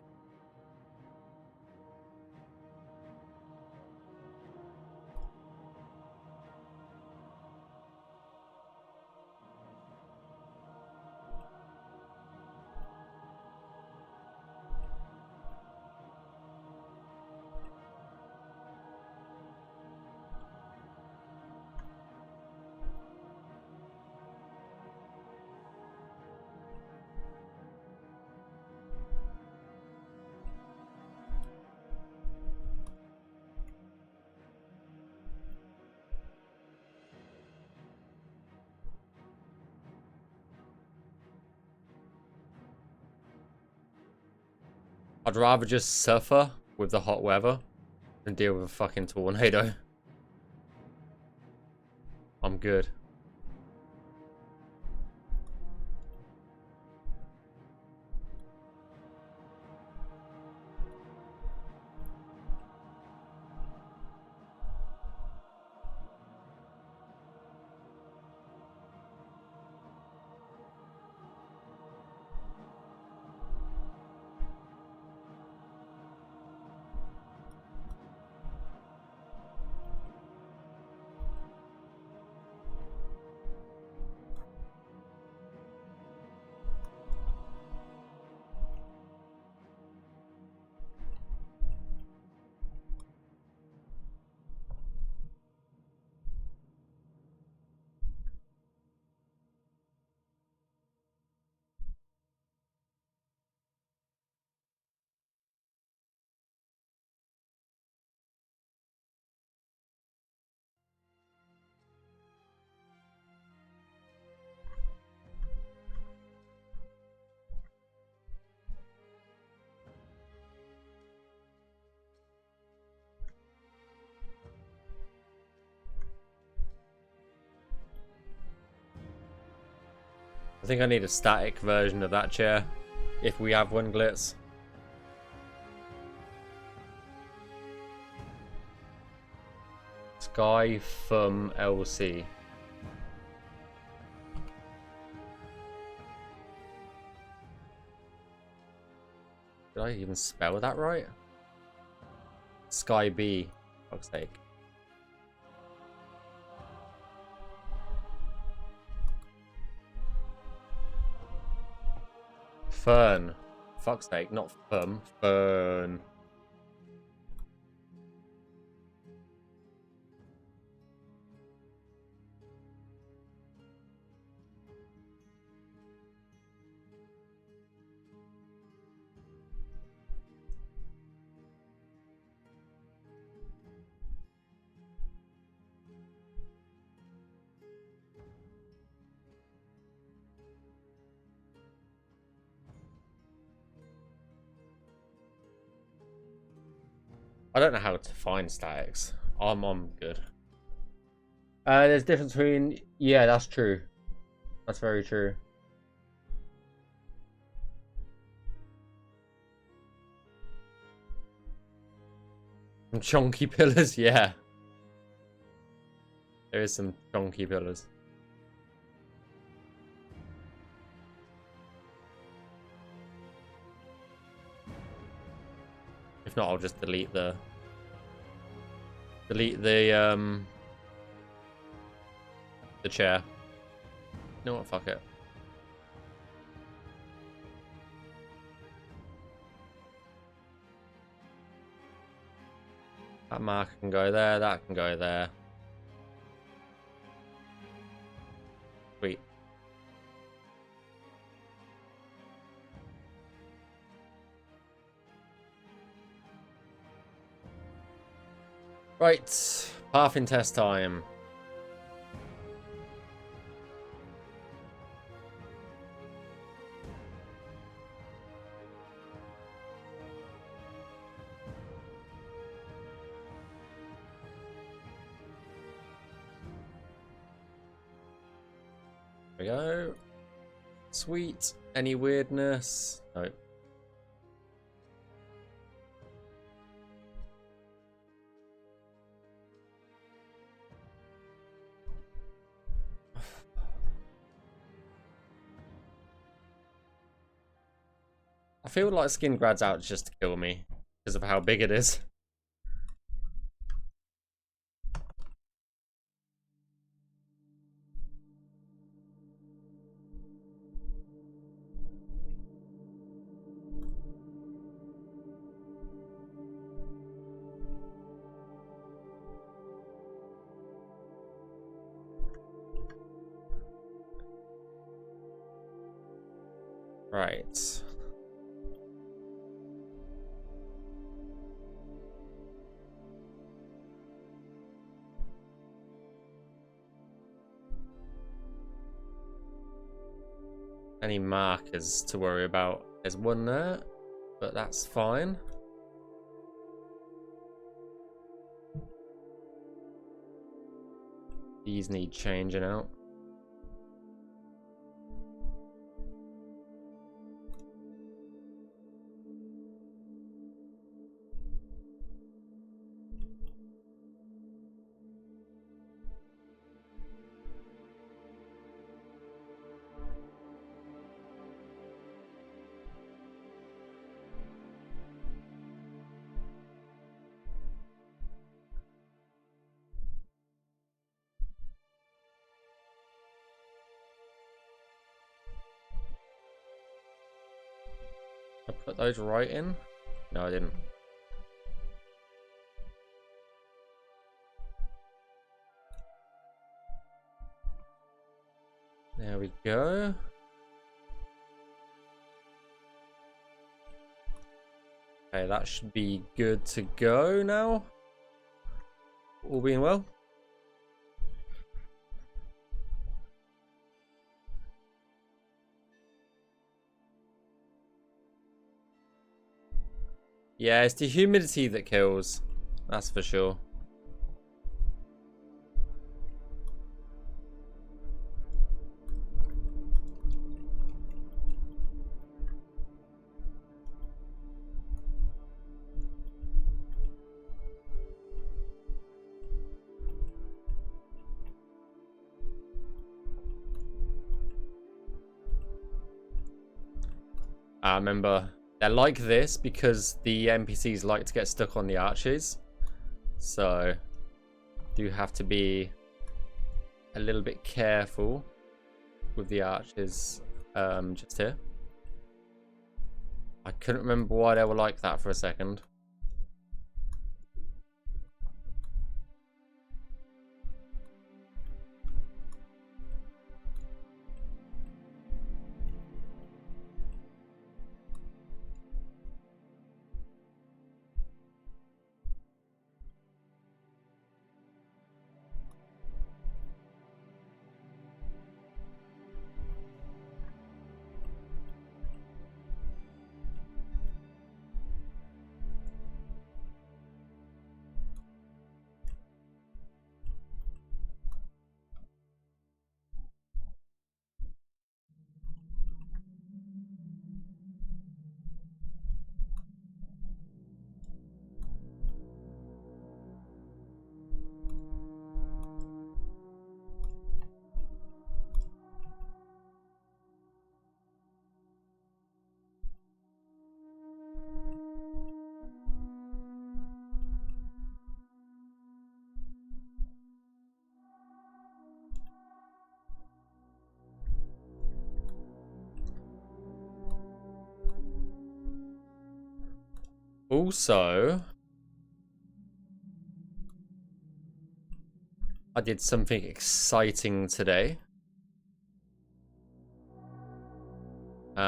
I'd rather just suffer with the hot weather than deal with a fucking tornado. I'm good. I think I need a static version of that chair, if we have one, Glitz. Sky from LC. Did I even spell that right? Sky B, for fuck's sake. Fern. Fuck's sake, not Fern. I don't know how to find statics. I'm good. There's a difference between... Yeah, that's true. That's very true. Some chunky pillars, yeah. There is some chunky pillars. If not, I'll just delete the chair. You know what? Fuck it. That marker can go there, that can go there. Sweet. Right, pathing test time. There we go. Sweet. Any weirdness? No. I feel like Skin Grad's out just to kill me because of how big it is. Right. Any markers to worry about? There's one there, but that's fine. These need changing out. I put those right in? No, I didn't. There we go. Okay, that should be good to go now. All being well. Yeah, it's the humidity that kills. That's for sure. I remember they're like this because the NPCs like to get stuck on the arches. So do have to be a little bit careful with the arches just here. I couldn't remember why they were like that for a second. Also, I did something exciting today.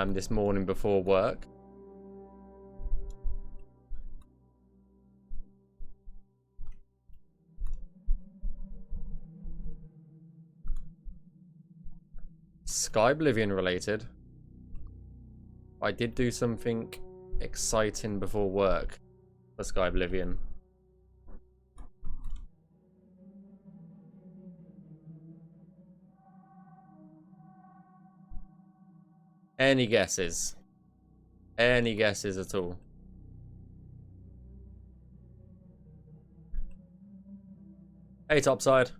This morning before work. Skyblivion related. I did do something exciting before work for Skyblivion. Any guesses? Any guesses at all? Hey, topside.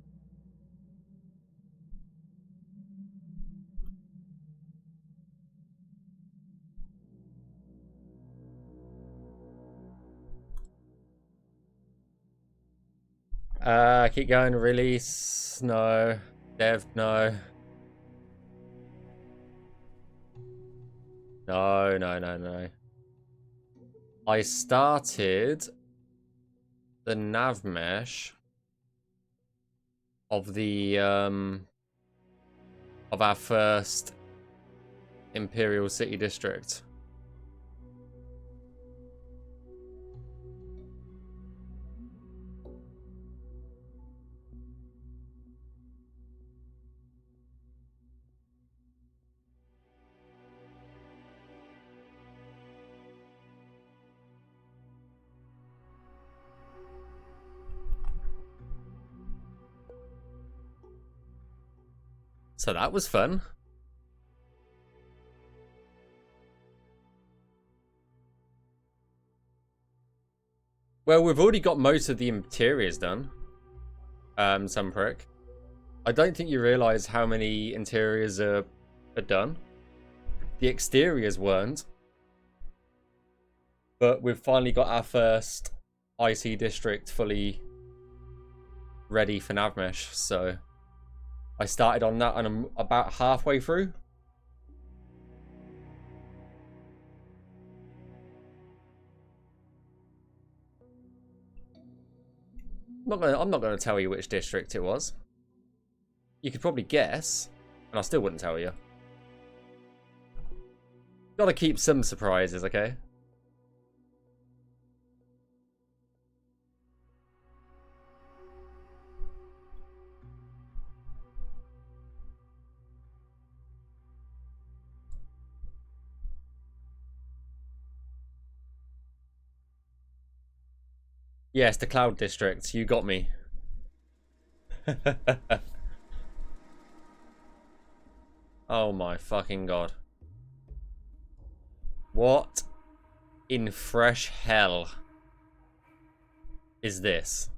Keep going. Release. No. Dev. No. No. I started the nav mesh of the of our first Imperial City District. So that was fun. Well, we've already got most of the interiors done. Some prick. I don't think you realise how many interiors are done. The exteriors weren't. But we've finally got our first IC district fully ready for Navmesh, so I started on that and I'm about halfway through. I'm not gonna tell you which district it was. You could probably guess, and I still wouldn't tell you. Gotta keep some surprises, okay? Yes, the Cloud District. You got me. Oh my fucking god. What in fresh hell is this?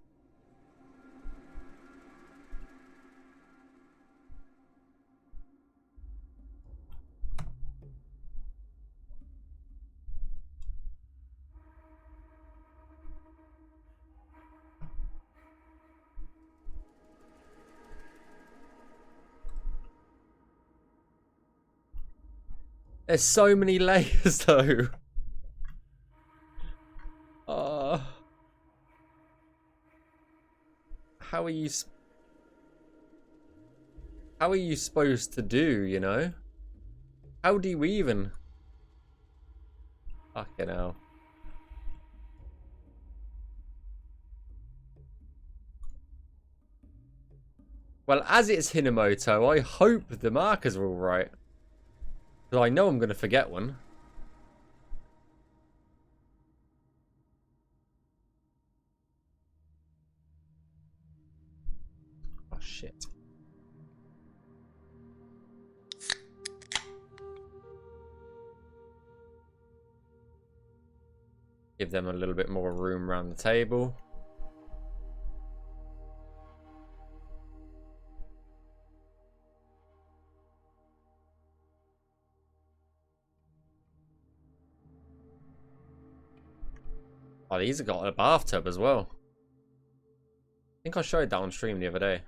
There's so many layers, though. How are you? How are you supposed to do? You know? How do you even? Fucking hell. Well, as it's Hinamoto, I hope the markers are all right. Because I know I'm going to forget one. Oh, shit. Give them a little bit more room around the table. Oh, these have got a bathtub as well. I think I showed that on stream the other day.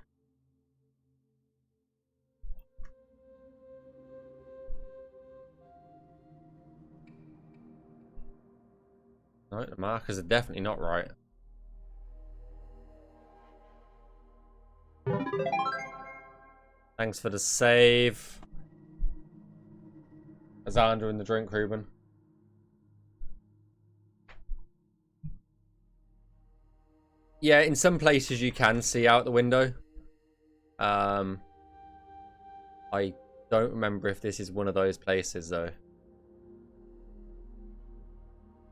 No, the markers are definitely not right. Thanks for the save. Azandra in the drink, Ruben. Yeah, in some places you can see out the window. I don't remember if this is one of those places though.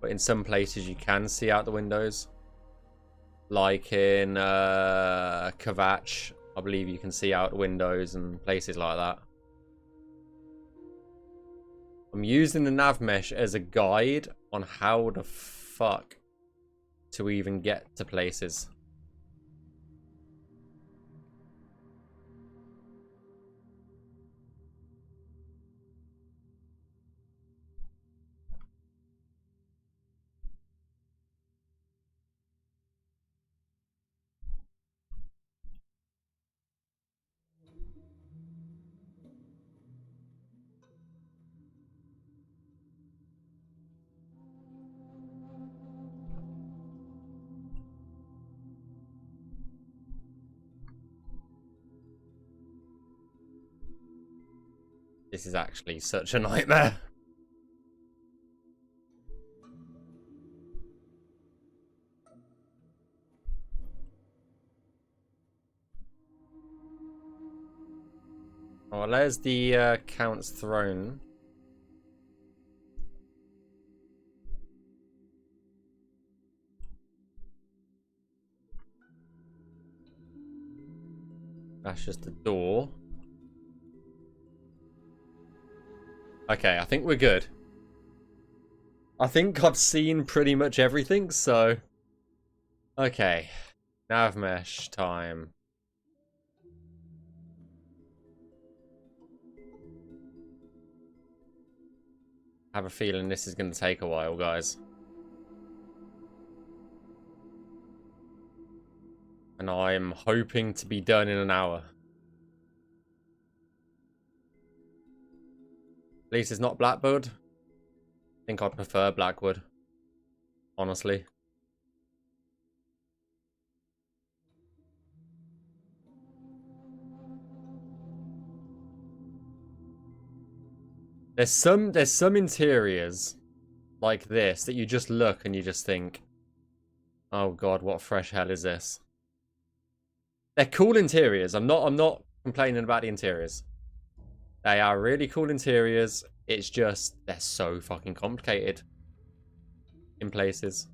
But in some places you can see out the windows. Like in Kvatch, I believe you can see out the windows and places like that. I'm using the nav mesh as a guide on how the fuck to even get to places. This is actually such a nightmare. Oh, there's the Count's throne. That's just a door. Okay, I think we're good. I think I've seen pretty much everything, so... Okay. Nav mesh time. I have a feeling this is going to take a while, guys. And I'm hoping to be done in an hour. At least it's not Blackwood. I think I'd prefer Blackwood. Honestly. There's some interiors like this that you just look and you just think, oh god, what fresh hell is this? They're cool interiors. I'm not complaining about the interiors. They are really cool interiors. It's just they're so fucking complicated in places.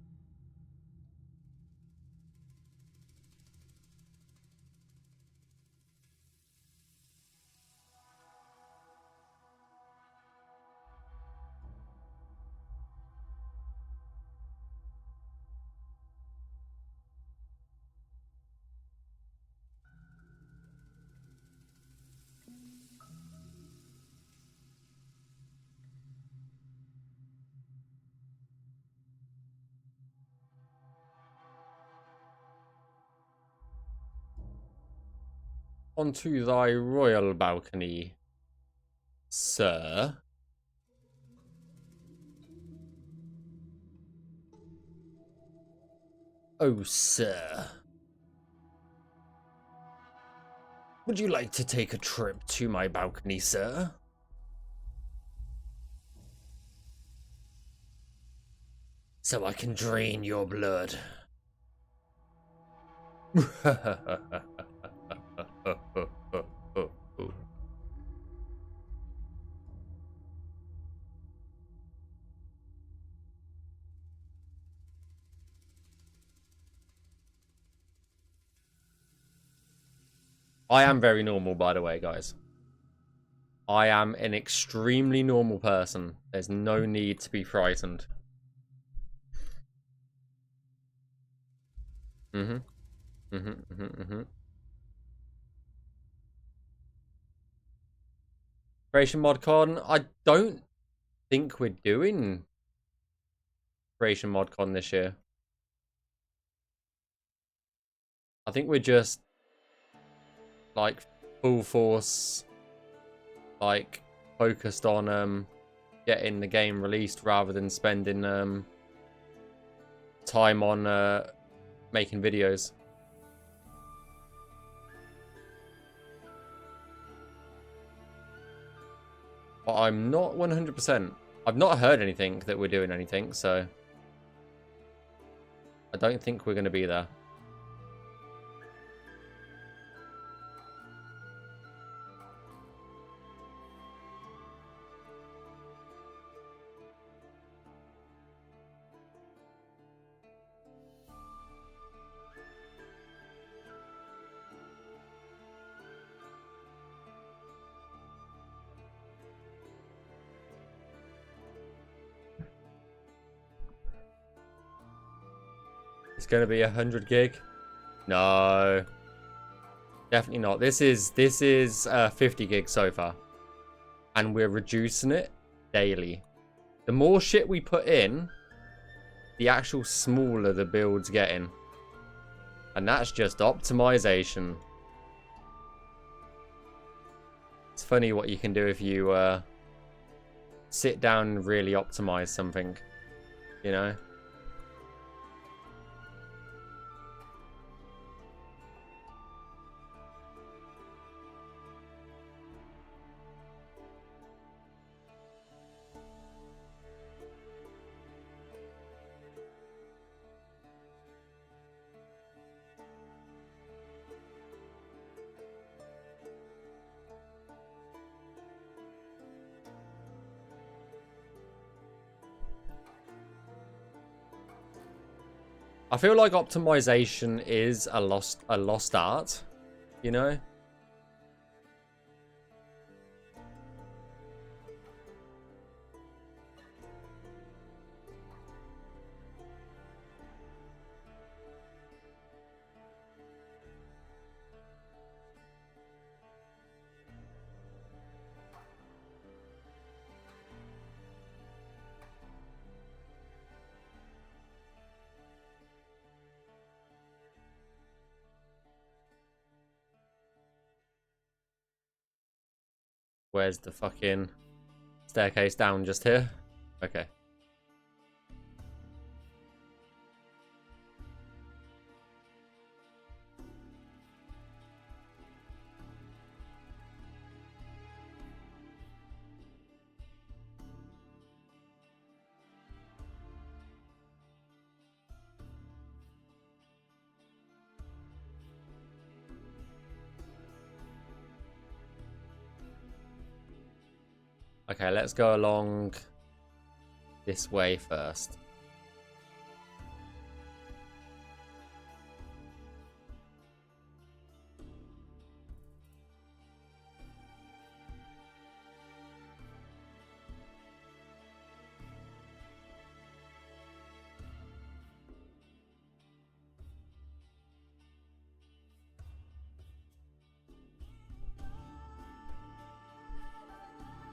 Onto thy royal balcony, sir. Oh, sir. Would you like to take a trip to my balcony, sir? So I can drain your blood. I am very normal, by the way, guys. I am an extremely normal person. There's no need to be frightened. Creation ModCon. I don't think we're doing Creation ModCon this year. I think we're just like full force, like focused on getting the game released rather than spending time on making videos. But I'm not 100%. I've not heard anything that we're doing anything, so I don't think we're going to be there. It's going to be 100 gig. No, definitely not. This is 50 gig so far, and we're reducing it daily. The more shit we put in, the actual smaller the build's getting, and that's just optimization. It's funny what you can do if you sit down and really optimize something, you know. I feel like optimization is a lost art, you know? Where's the fucking staircase down? Just here? Okay. Okay, let's go along this way first.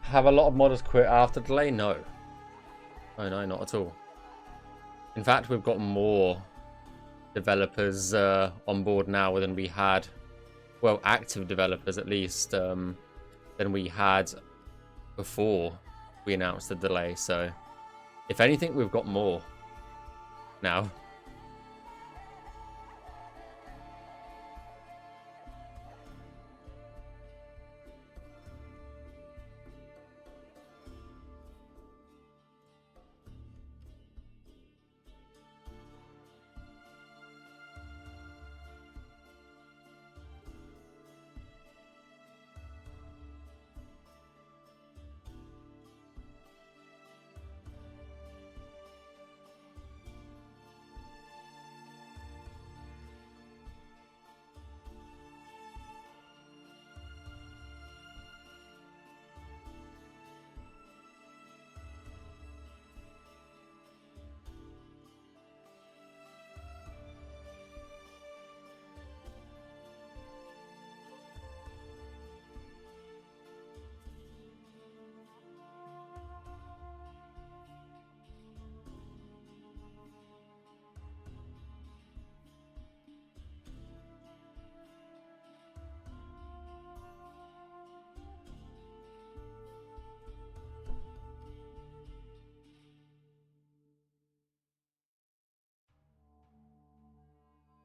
Have a lot of modders quit after delay? No. Oh no, not at all. In fact, we've got more developers on board now than we had, well, active developers at least, than we had before we announced the delay. So, if anything, we've got more now.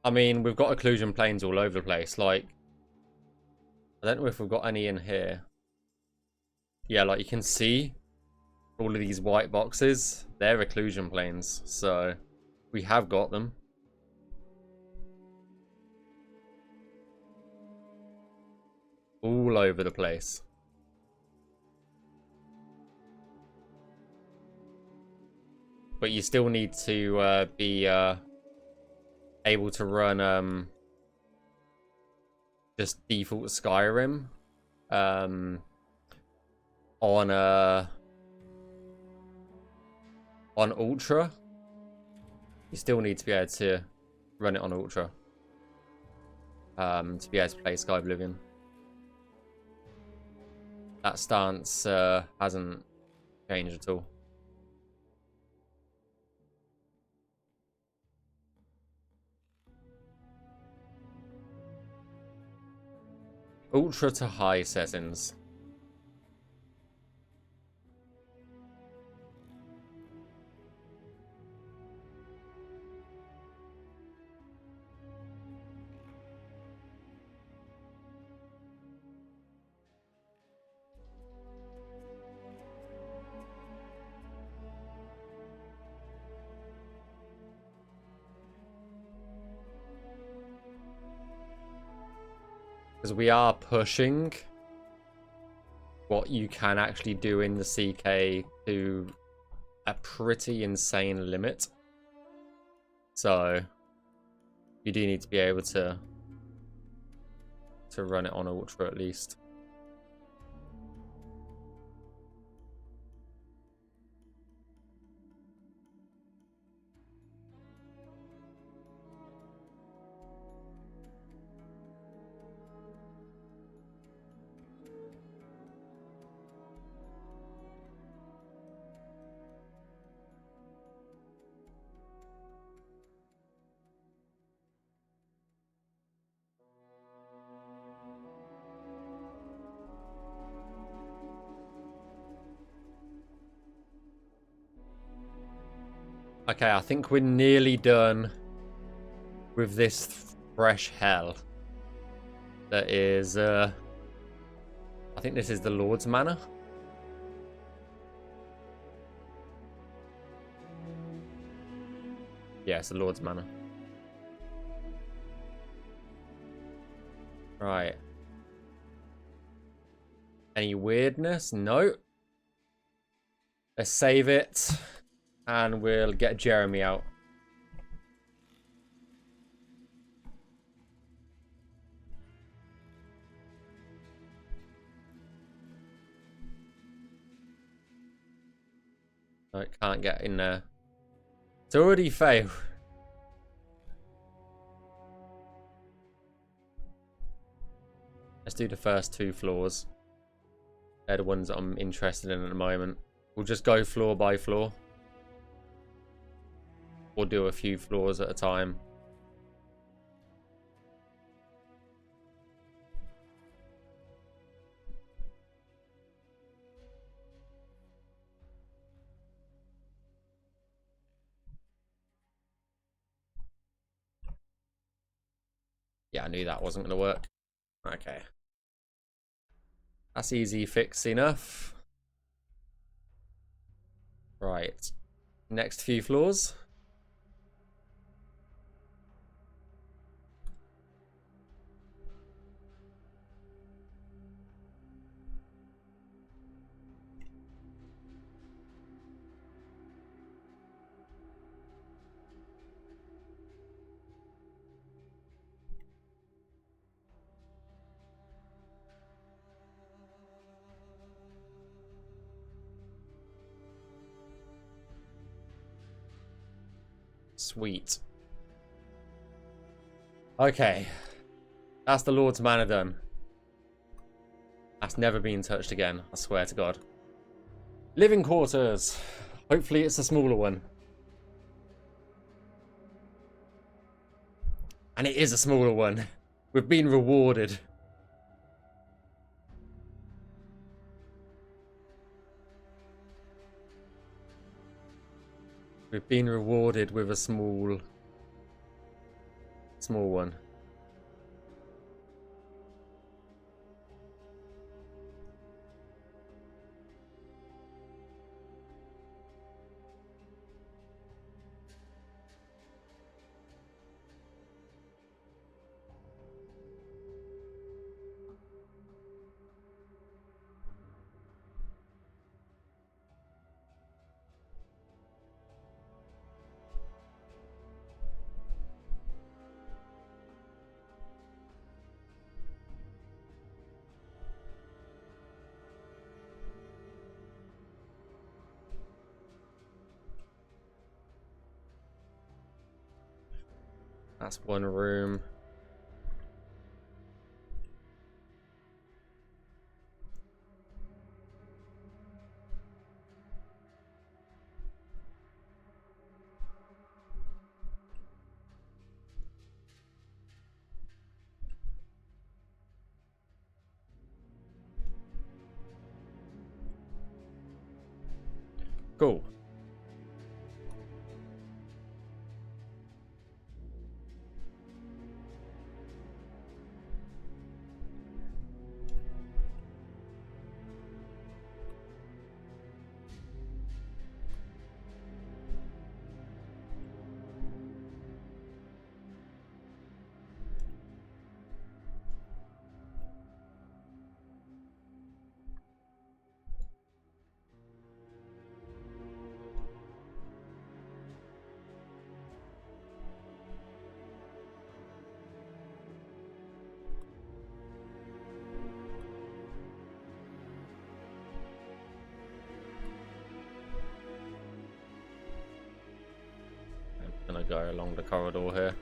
I mean, we've got occlusion planes all over the place. Like, I don't know if we've got any in here. Yeah, like you can see all of these white boxes, they're occlusion planes, so we have got them. All over the place. But you still need to be able to run just default Skyrim on Ultra. You still need to be able to run it on Ultra to be able to play Skyblivion. That stance hasn't changed at all. Ultra to high settings. Because we are pushing what you can actually do in the CK to a pretty insane limit. So you do need to be able to run it on Ultra at least. Okay, I think we're nearly done with this fresh hell. That is, I think this is the Lord's Manor. Yeah, it's the Lord's Manor. Right. Any weirdness? No. Let's save it. And we'll get Jeremy out. No, it can't get in there. It's already failed. Let's do the first 2 floors. They're the ones that I'm interested in at the moment. We'll just go floor by floor. Or do a few floors at a time. Yeah, I knew that wasn't going to work. Okay. That's easy fix enough. Right. Next few floors. Sweet. Okay. That's the Lord's Manor done. That's never been touched again, I swear to God. Living quarters. Hopefully it's a smaller one. And it is a smaller one. We've been rewarded. We've been rewarded with a small one. That's one room. Cool. I'm gonna go along the corridor here.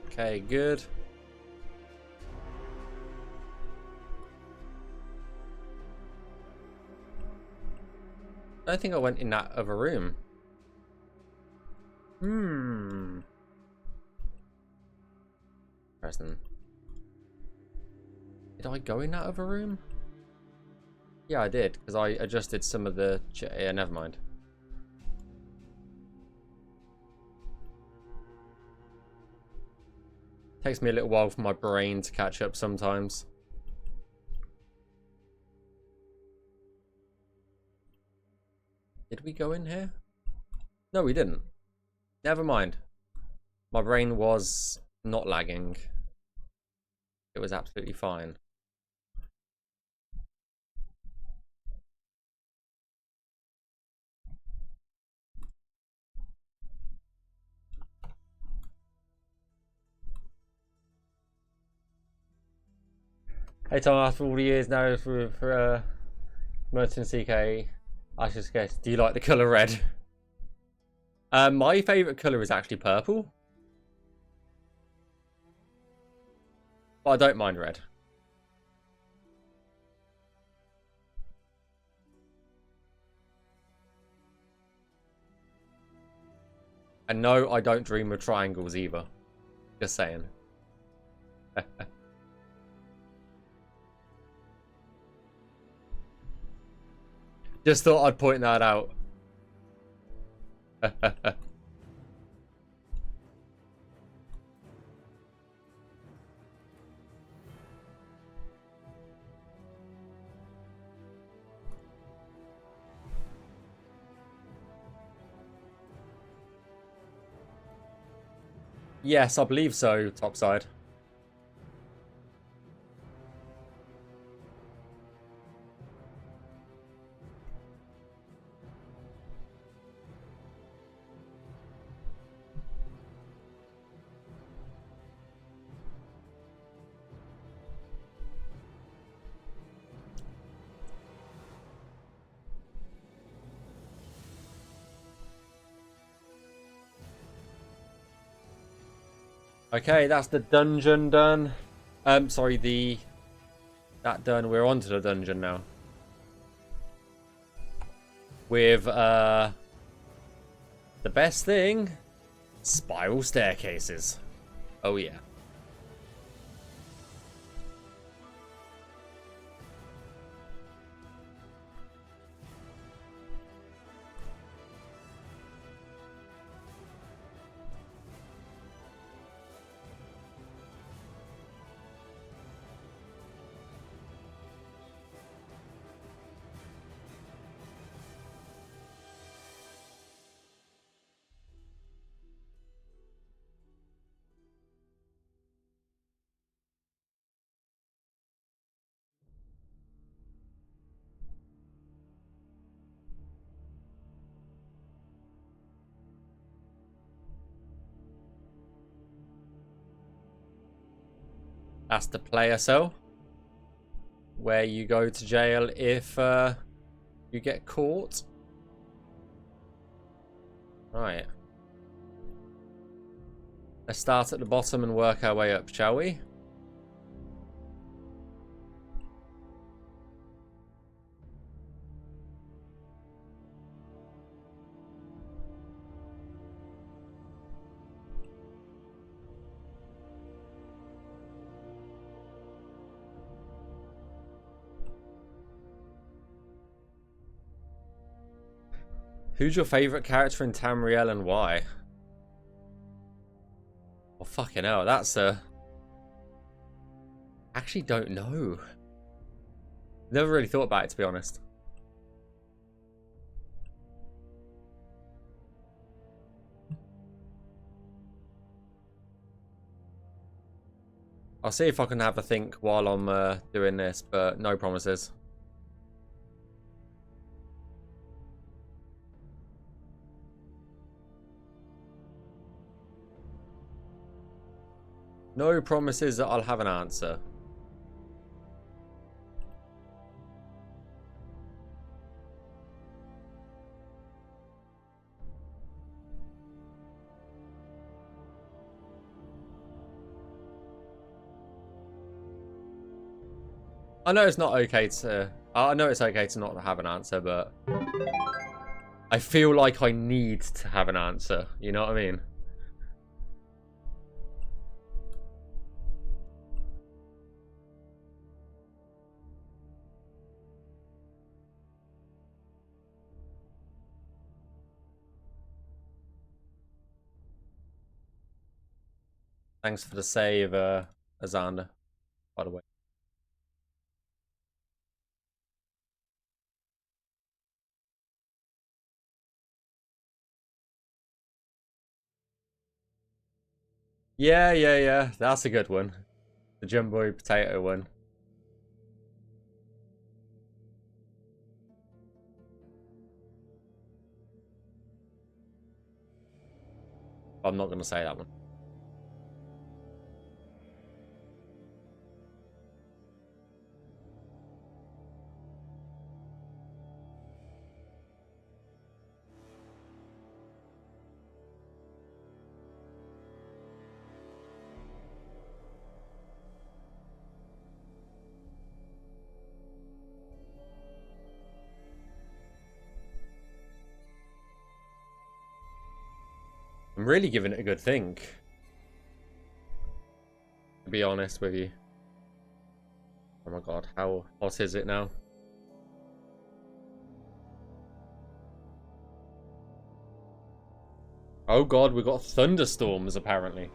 Okay, good. I don't think I went in that other room. Preston. Did I go in that other room? Yeah, I did, because I adjusted some of the... Yeah, never mind. Takes me a little while for my brain to catch up sometimes. Did we go in here? No, we didn't. Never mind. My brain was not lagging. It was absolutely fine. Hey Tom, after all the years now for Merton CK, I should guess, do you like the colour red? My favourite colour is actually purple. But I don't mind red. And no, I don't dream of triangles either. Just saying. Just thought I'd point that out. Yes, I believe so, topside. Okay, that's the dungeon done. Sorry, that done. We're on to the dungeon now. With the best thing, spiral staircases. Oh yeah. That's the player cell, where you go to jail if you You get caught. Right. Let's start at the bottom and work our way up, shall we? Who's your favourite character in Tamriel and why? Oh, fucking hell, that's a... Actually don't know. Never really thought about it, to be honest. I'll see if I can have a think while I'm doing this, but no promises. No promises that I'll have an answer. I know it's not okay to... I know it's okay to not have an answer, but... I feel like I need to have an answer. You know what I mean? Thanks for the save, Azanda, by the way. Yeah. That's a good one. The jumbo potato one. I'm not going to say that one. I'm really giving it a good think, to be honest with you. Oh my god, how hot is it now? Oh god, we've got thunderstorms apparently.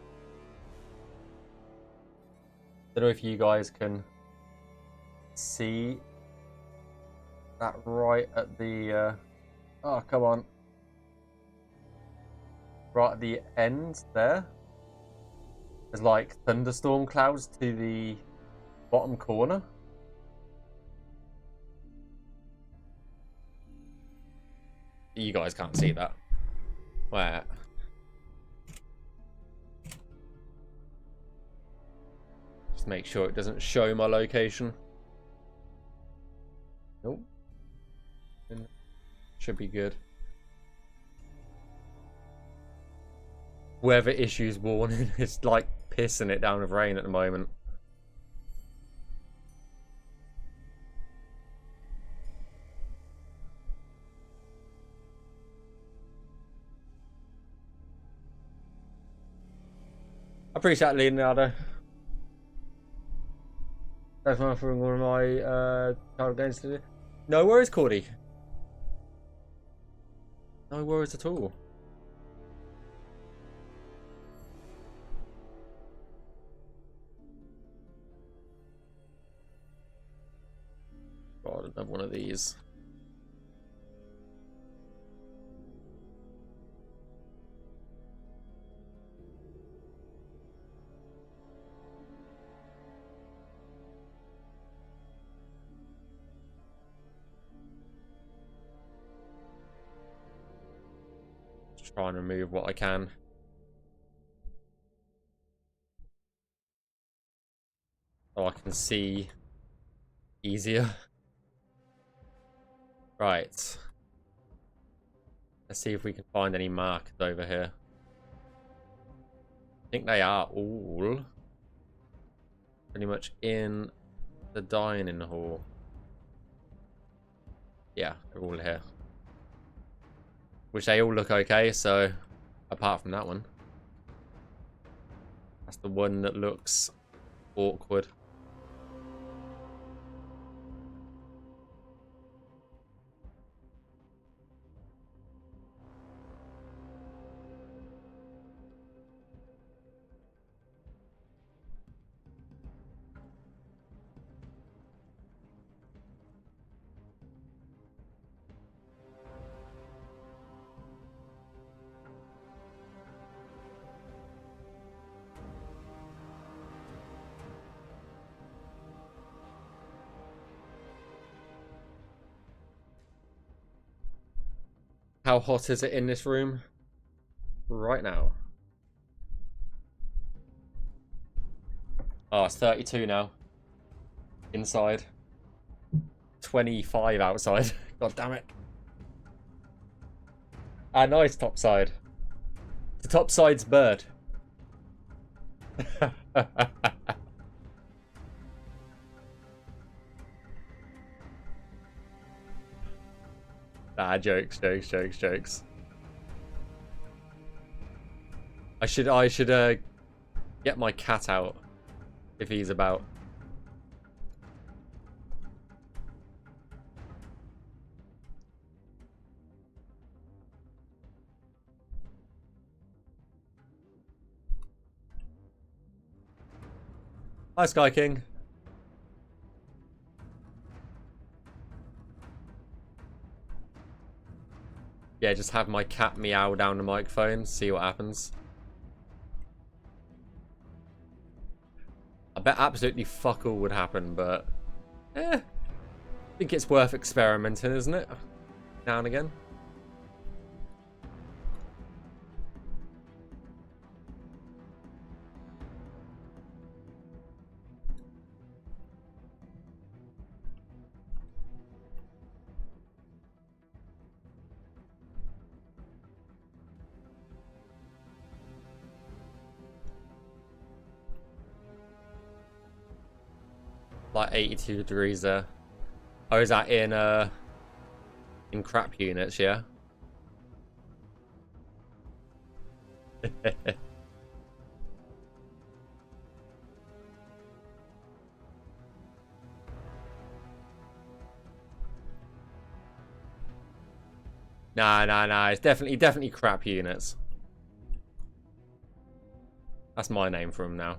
Don't know if you guys can see that right at the oh come on, right at the end there. There's like thunderstorm clouds to the bottom corner. You guys can't see that. Where? Just make sure it doesn't show my location. Nope. Should be good. Weather issues warning. It's like pissing it down with rain at the moment. I appreciate Leonardo. Thanks man for one of my card games today. No worries, Cordy. No worries at all. God, another one of these. Just try and remove what I can. So I can see easier. Right. Let's see if we can find any markers over here. I think they are all pretty much in the dining hall. Yeah, they're all here. Which they all look okay, so apart from that one. That's the one that looks awkward. How hot is it in this room right now? Oh, it's 32 now. Inside. 25 outside. God damn it. Ah, nice top side. The top side's bird. Nah, jokes. I should get my cat out if he's about. Hi, Sky King. Yeah, just have my cat meow down the microphone, see what happens. I bet absolutely fuck all would happen, but I think it's worth experimenting, isn't it? Now and again. Like 82 degrees there. Oh, is that in crap units, yeah? Nah. It's definitely crap units. That's my name for them now.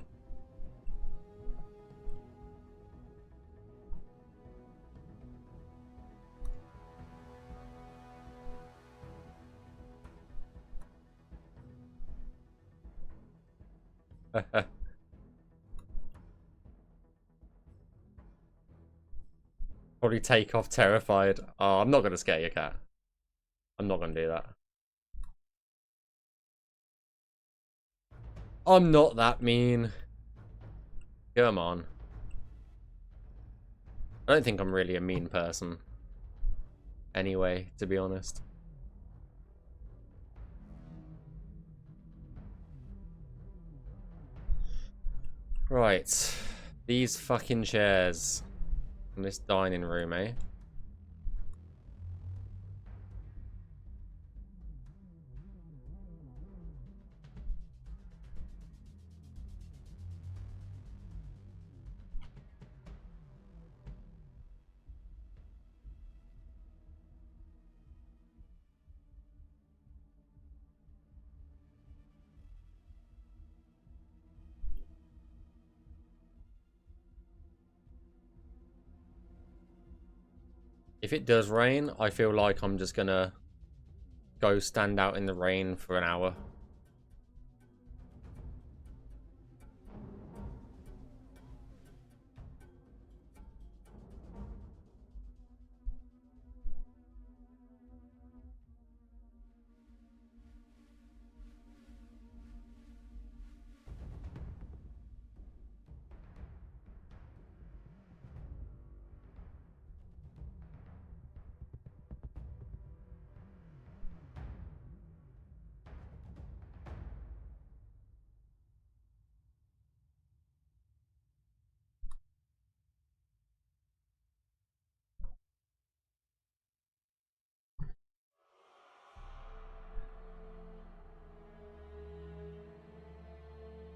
Probably take off terrified. Oh, I'm not going to scare your cat. I'm not going to do that. I'm not that mean. Come on. I don't think I'm really a mean person. Anyway, to be honest. Right. These fucking chairs. In this dining room, eh? If it does rain, I feel like I'm just gonna go stand out in the rain for an hour.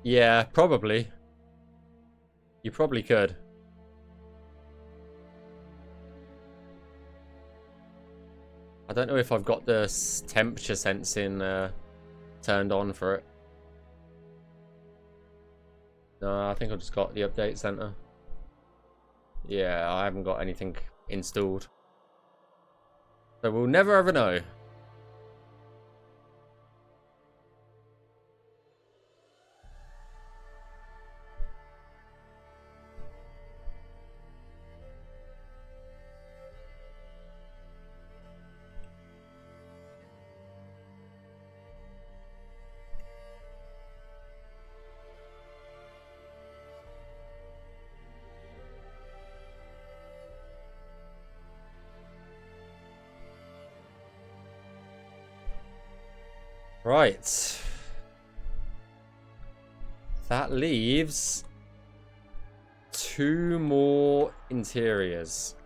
Yeah, probably. You probably could. I don't know if I've got the temperature sensing turned on for it. No, I think I've just got the update center. Yeah, I haven't got anything installed. So we'll never ever know. Right. That leaves 2 more interiors.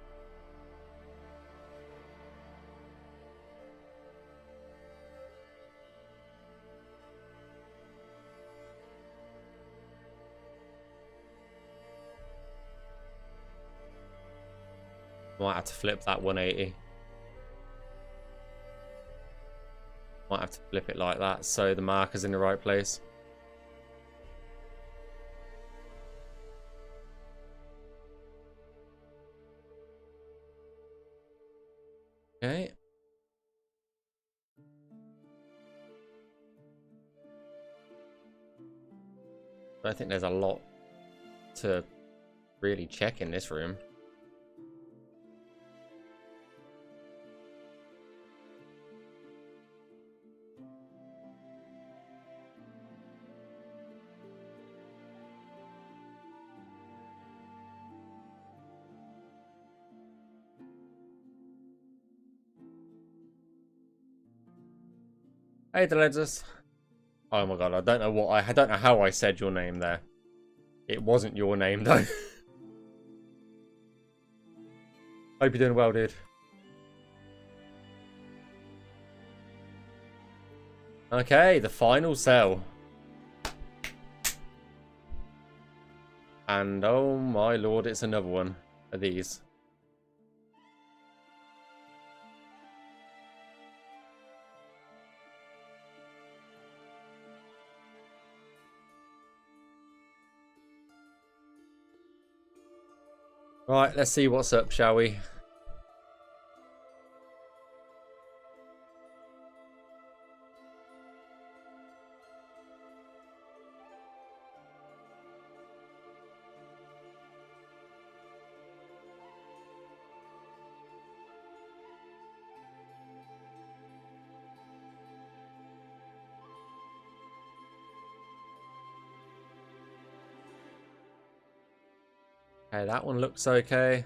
Might have to flip that 180. Might have to flip it like that so the marker's in the right place. Okay. I think there's a lot to really check in this room. Hey, Deledzis. Oh my god, I don't know how I said your name there. It wasn't your name though. Hope you're doing well, dude. Okay, the final cell. And oh my lord, it's another one of these. Right, let's see what's up, shall we? Okay, that one looks okay.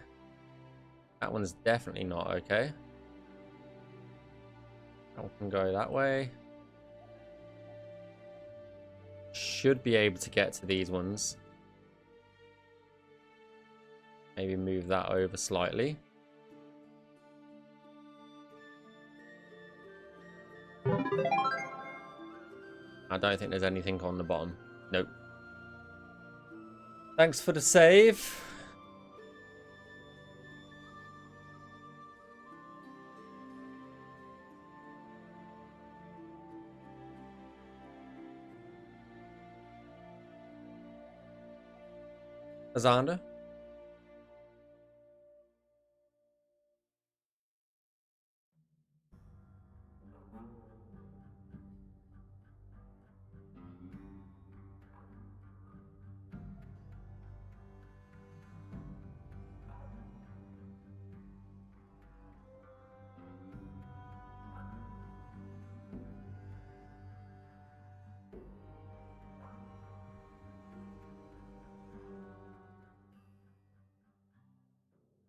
That one's definitely not okay. That one can go that way. Should be able to get to these ones. Maybe move that over slightly. I don't think there's anything on the bottom. Nope. Thanks for the save. Azanda?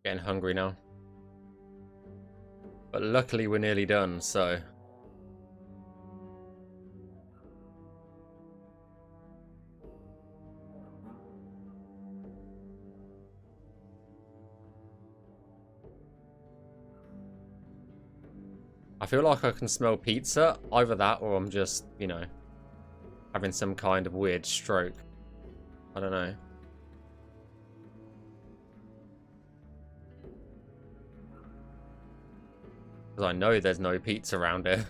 Getting hungry now. But luckily we're nearly done, so... I feel like I can smell pizza. Either that or I'm just, you know, having some kind of weird stroke. I don't know. Because I know there's no pizza around here.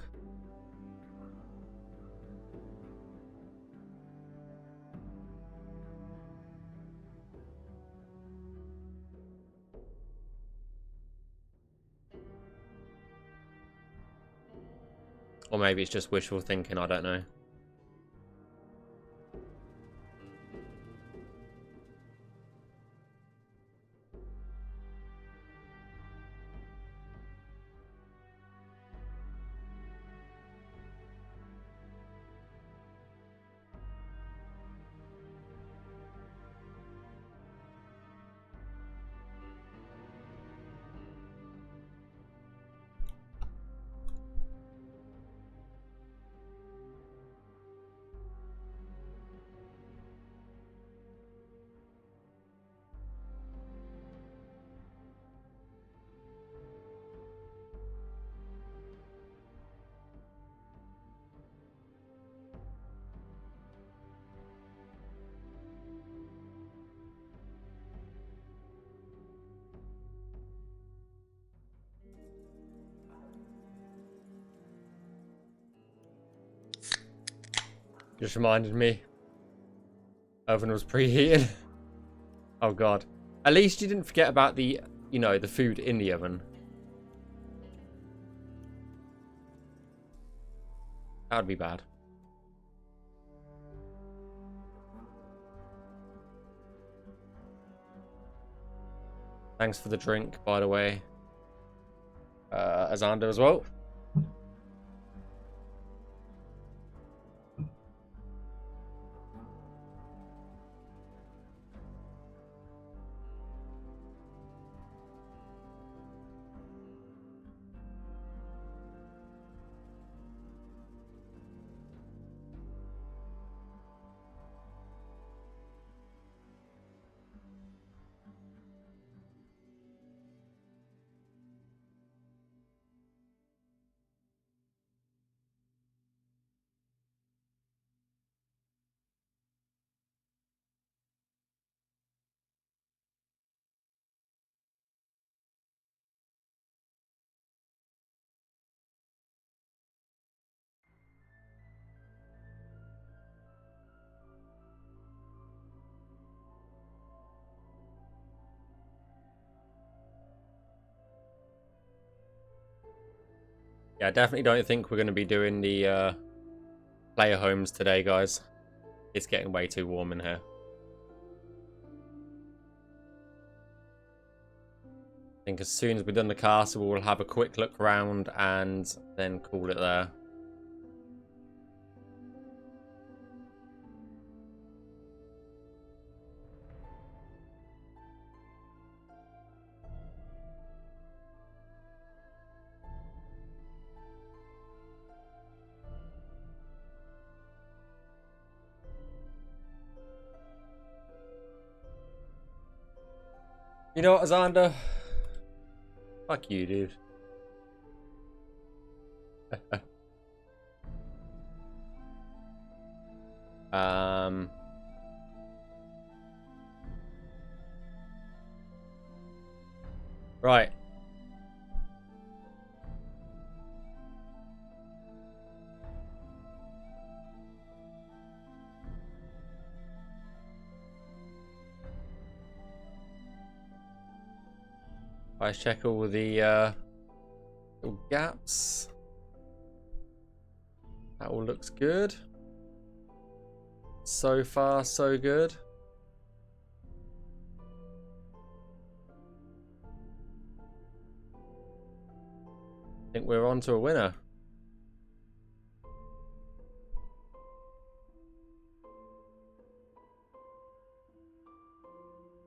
Or maybe it's just wishful thinking, I don't know. Just reminded me. Oven was preheated. Oh god. At least you didn't forget about the, you know, the food in the oven. That would be bad. Thanks for the drink, by the way. Azander as well. Yeah, I definitely don't think we're going to be doing the player homes today, guys. It's getting way too warm in here. I think as soon as we've done the castle, we'll have a quick look around and then call it there. You know what, Azander? Fuck you, dude. Right. Let's check all the little gaps. That all looks good. So far, so good. I think we're on to a winner.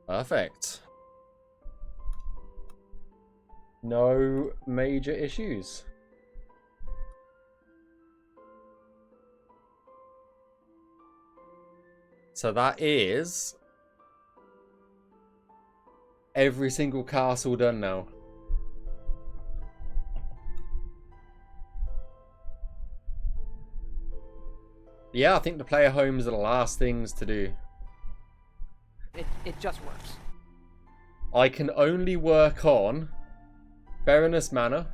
Perfect. No major issues. So that is every single castle done now. Yeah, I think the player homes are the last things to do. It just works. I can only work on Baroness Manor,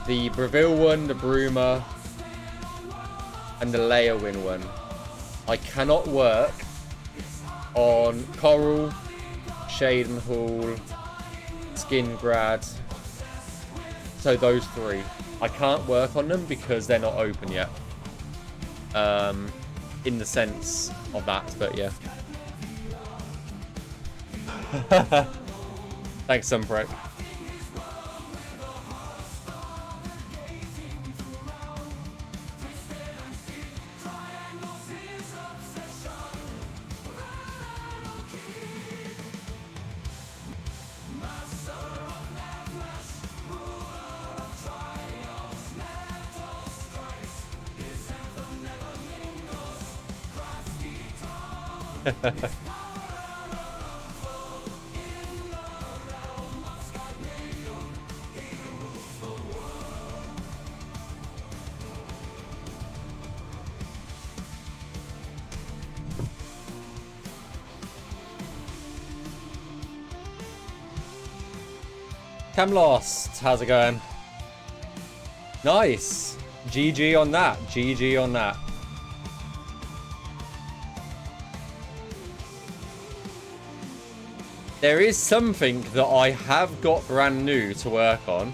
the Breville one, the Bruma, and the Leowin one. I cannot work on Coral, Shaden Hall, Skingrad. So those three. I can't work on them because they're not open yet. In the sense of that, but yeah. Thanks, Sunbreak. Cam Lost, how's it going? Nice. GG on that. GG on that. There is something that I have got brand new to work on.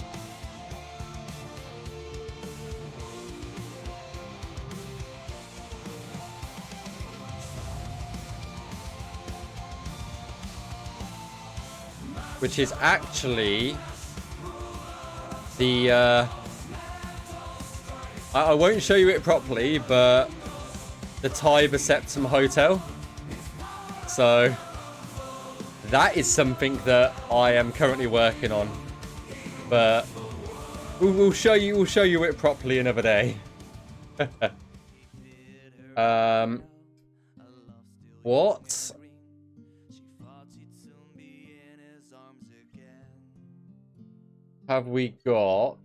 Which is actually the I won't show you it properly, but the Tiber Septum Hotel. So that is something that I am currently working on, but we'll show you it properly another day. What? Have we got?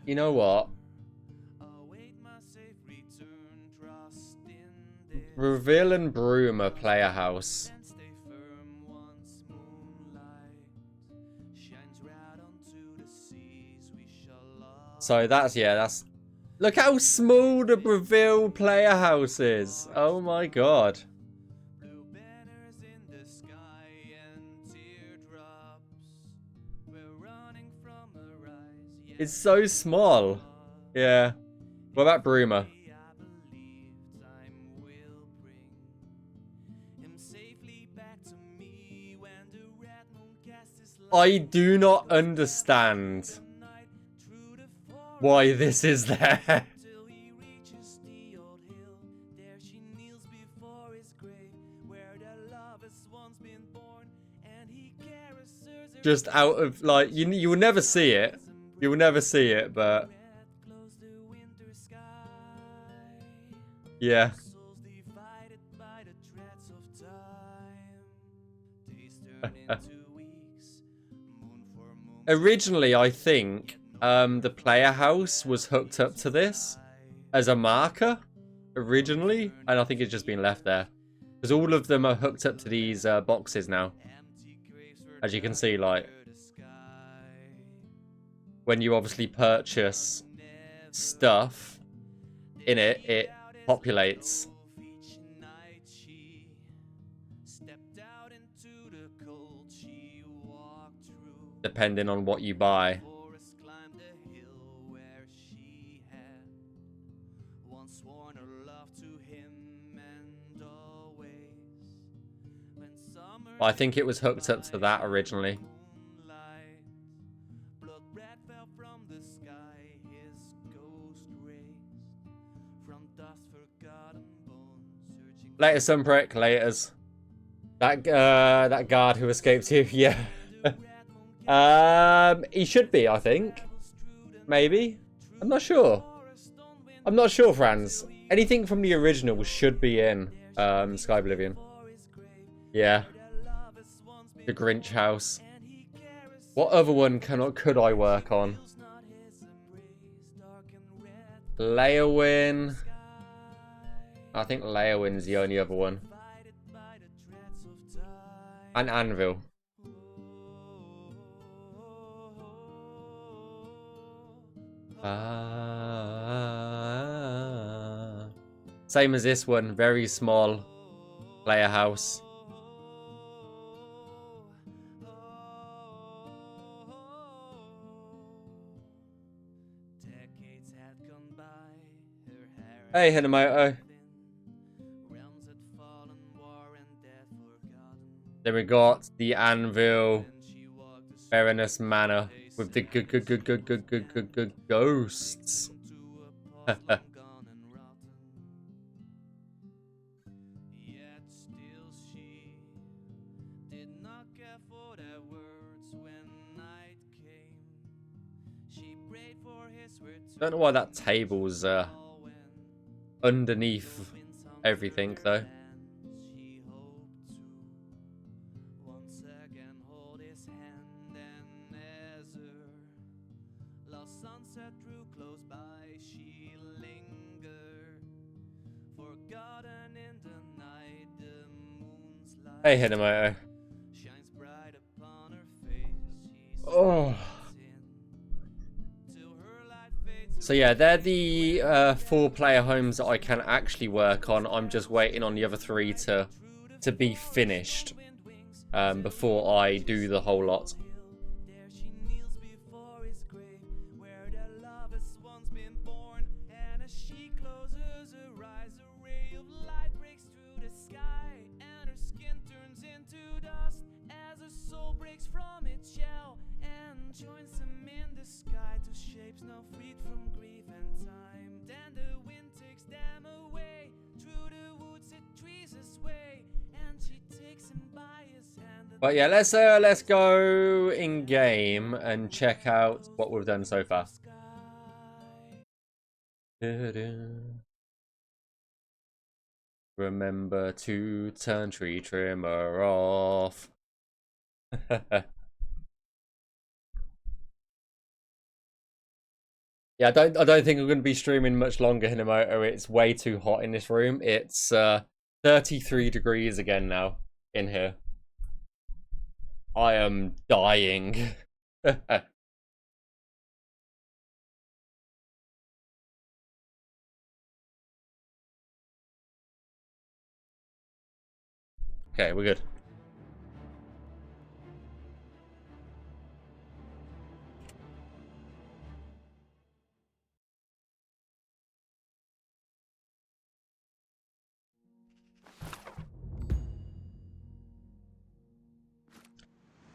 You know what? Reveal and Bruma Player House. So that's, yeah, that's... Look how small the Breville Player House is. Oh my god. It's so small. Yeah. What about Bruma? I do not understand why this is there. Just out of, like, you will never see it. You will never see it, but yeah. Originally, I think the player house was hooked up to this as a marker originally, and I think it's just been left there because all of them are hooked up to these boxes now. As you can see, like, when you obviously purchase stuff in it, it populates. Depending on what you buy. I think it was hooked up to that originally. Later, Sunprick. Laters. That guard who escaped you. Yeah. He should be, I think. Maybe. I'm not sure. I'm not sure, Franz. Anything from the original should be in Skyblivion. Yeah. The Grinch house. What other one could I work on? Leowin. I think Leowin's the only other one. And Anvil. Same as this one, very small player house. Hey, Hinamoto. Then we got the Anvil, Baroness Manor with the good ghosts. Don't know why that table's underneath everything though. Hey, Hinamoto. Oh. So yeah, they're the 4-player homes that I can actually work on. I'm just waiting on the other 3 to be finished before I do the whole lot. But yeah, let's go in game and check out what we've done so far. Remember to turn tree trimmer off. Yeah, I don't think I'm going to be streaming much longer, Hinamoto. It's way too hot in this room. It's 33 degrees again now in here. I am dying. Okay, we're good.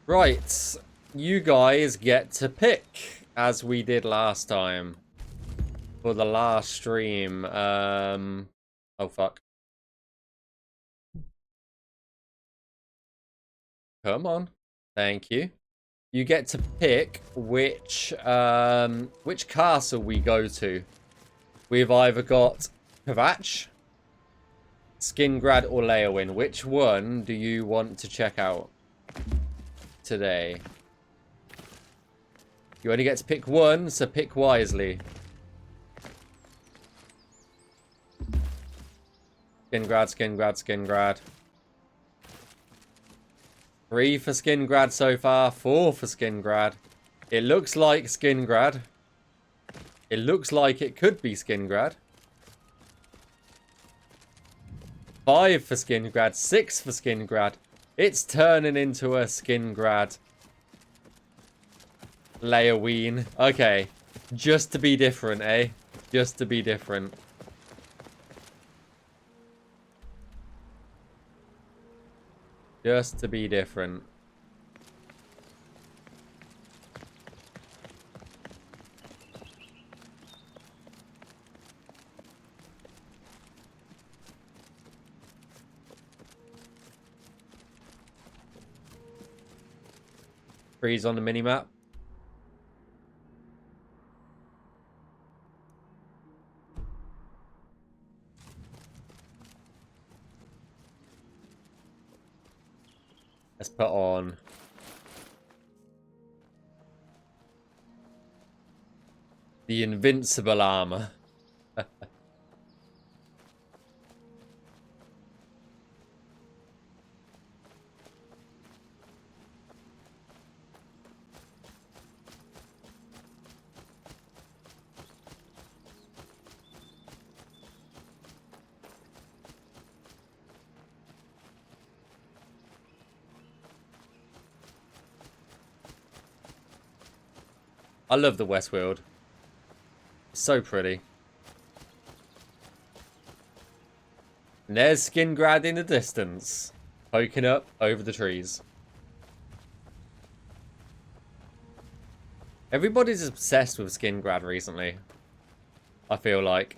Right, you guys get to pick, as we did last time. For the last stream. Oh, fuck. Come on. Thank you. You get to pick which castle we go to. We've either got Kvatch, Skingrad, or Leowin. Which one do you want to check out today? You only get to pick one, so pick wisely. Skingrad, Skingrad, Skingrad. 3 for Skingrad so far, 4 for Skingrad. It looks like Skingrad. It looks like it could be Skingrad. 5 for Skingrad, 6 for Skingrad. It's turning into a Skingrad. Leowin. Okay. Just to be different, eh? Just to be different. Just to be different. Freeze on the minimap. Let's put on the invincible armor. I love the Westworld. It's so pretty. And there's Skingrad in the distance, poking up over the trees. Everybody's obsessed with Skingrad recently, I feel like.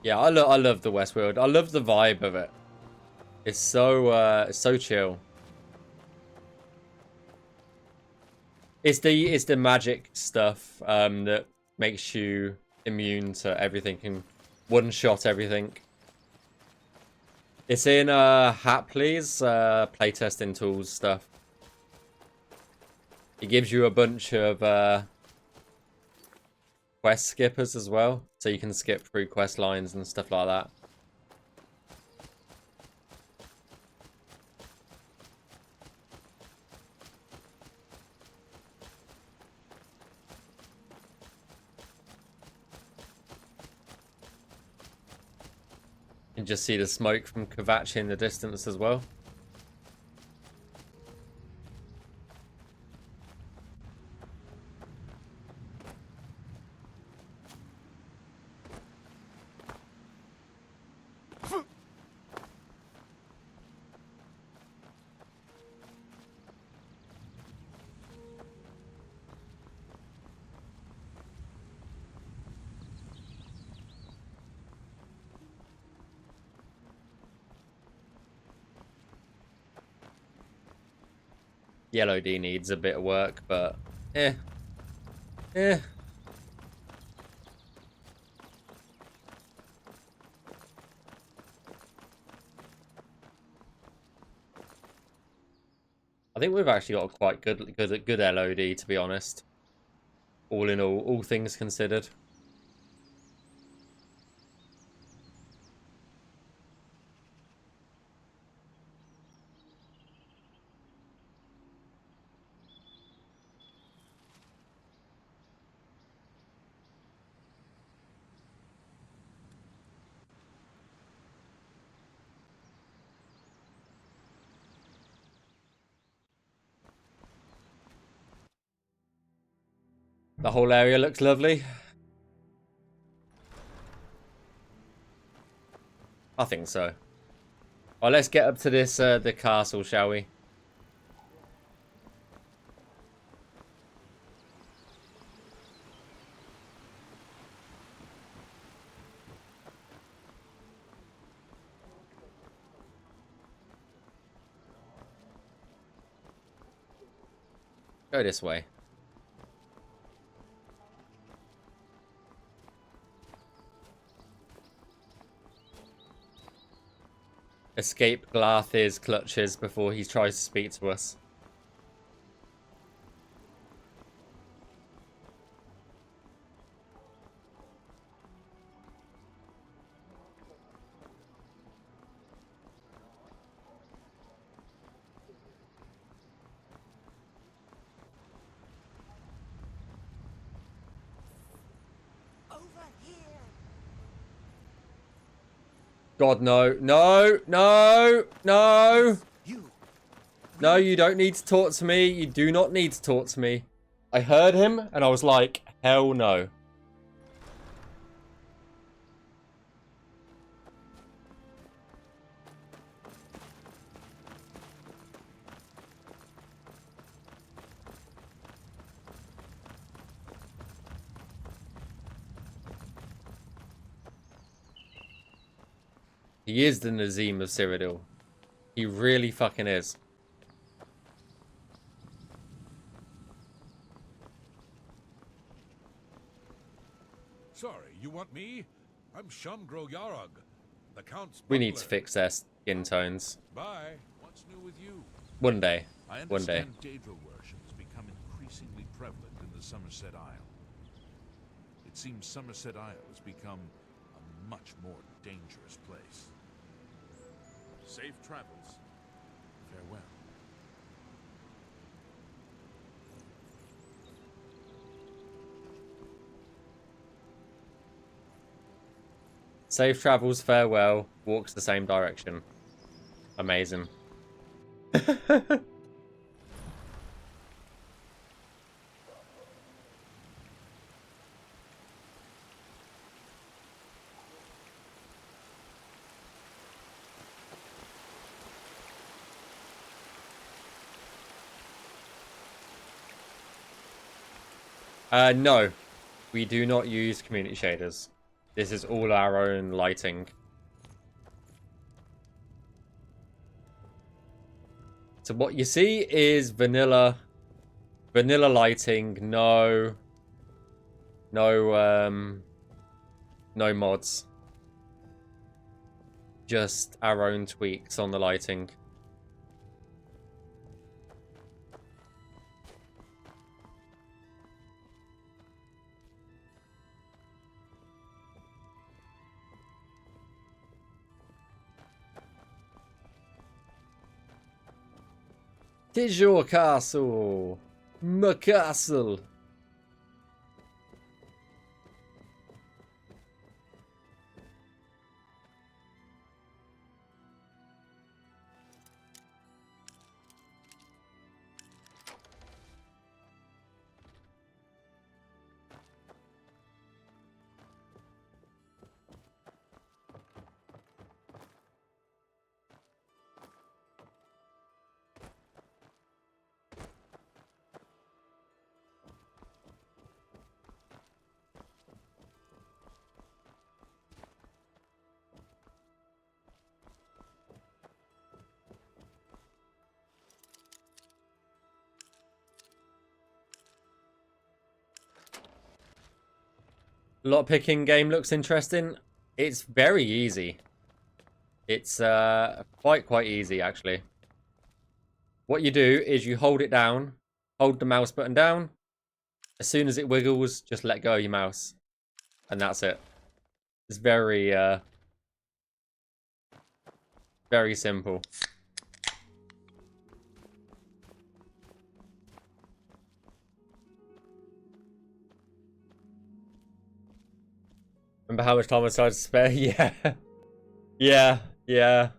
Yeah, I love the Westworld. I love the vibe of it. It's so chill. It's the magic stuff that makes you immune to everything and one-shot everything. It's in Hapley's playtesting tools stuff. It gives you a bunch of quest skippers as well, so you can skip through quest lines and stuff like that. You can just see the smoke from Kavachi in the distance as well. Yellow D needs a bit of work, but eh. I think we've actually got a quite good LOD, to be honest. All in all things considered. The whole area looks lovely. I think so. Well, let's get up to this the castle, shall we? Go this way. Escape Glarth's clutches before he tries to speak to us. God, no. No, no, no. No, you don't need to talk to me. You do not need to talk to me. I heard him, and I was like, hell no. He is the Nazim of Cyrodiil. He really fucking is. Sorry, you want me? I'm Shamgro Yarog, the Count's We need to butler. fix their skin tones. Bye. What's new with you? One day. I One day. understand Daedra worship has become increasingly prevalent in the Somerset Isle. It seems Somerset Isle has become a much more dangerous place. Safe travels. Farewell. Safe travels, farewell, walks the same direction. Amazing. No, we do not use community shaders. This is all our own lighting. So what you see is vanilla lighting, no mods. Just our own tweaks on the lighting. Tis your castle, my castle. Lot picking game looks interesting. It's very easy. It's quite easy actually. What you do is you hold it down, hold the mouse button down. As soon as it wiggles, just let go of your mouse, and that's it. It's very simple. Remember how much time I tried to spare? Yeah, yeah.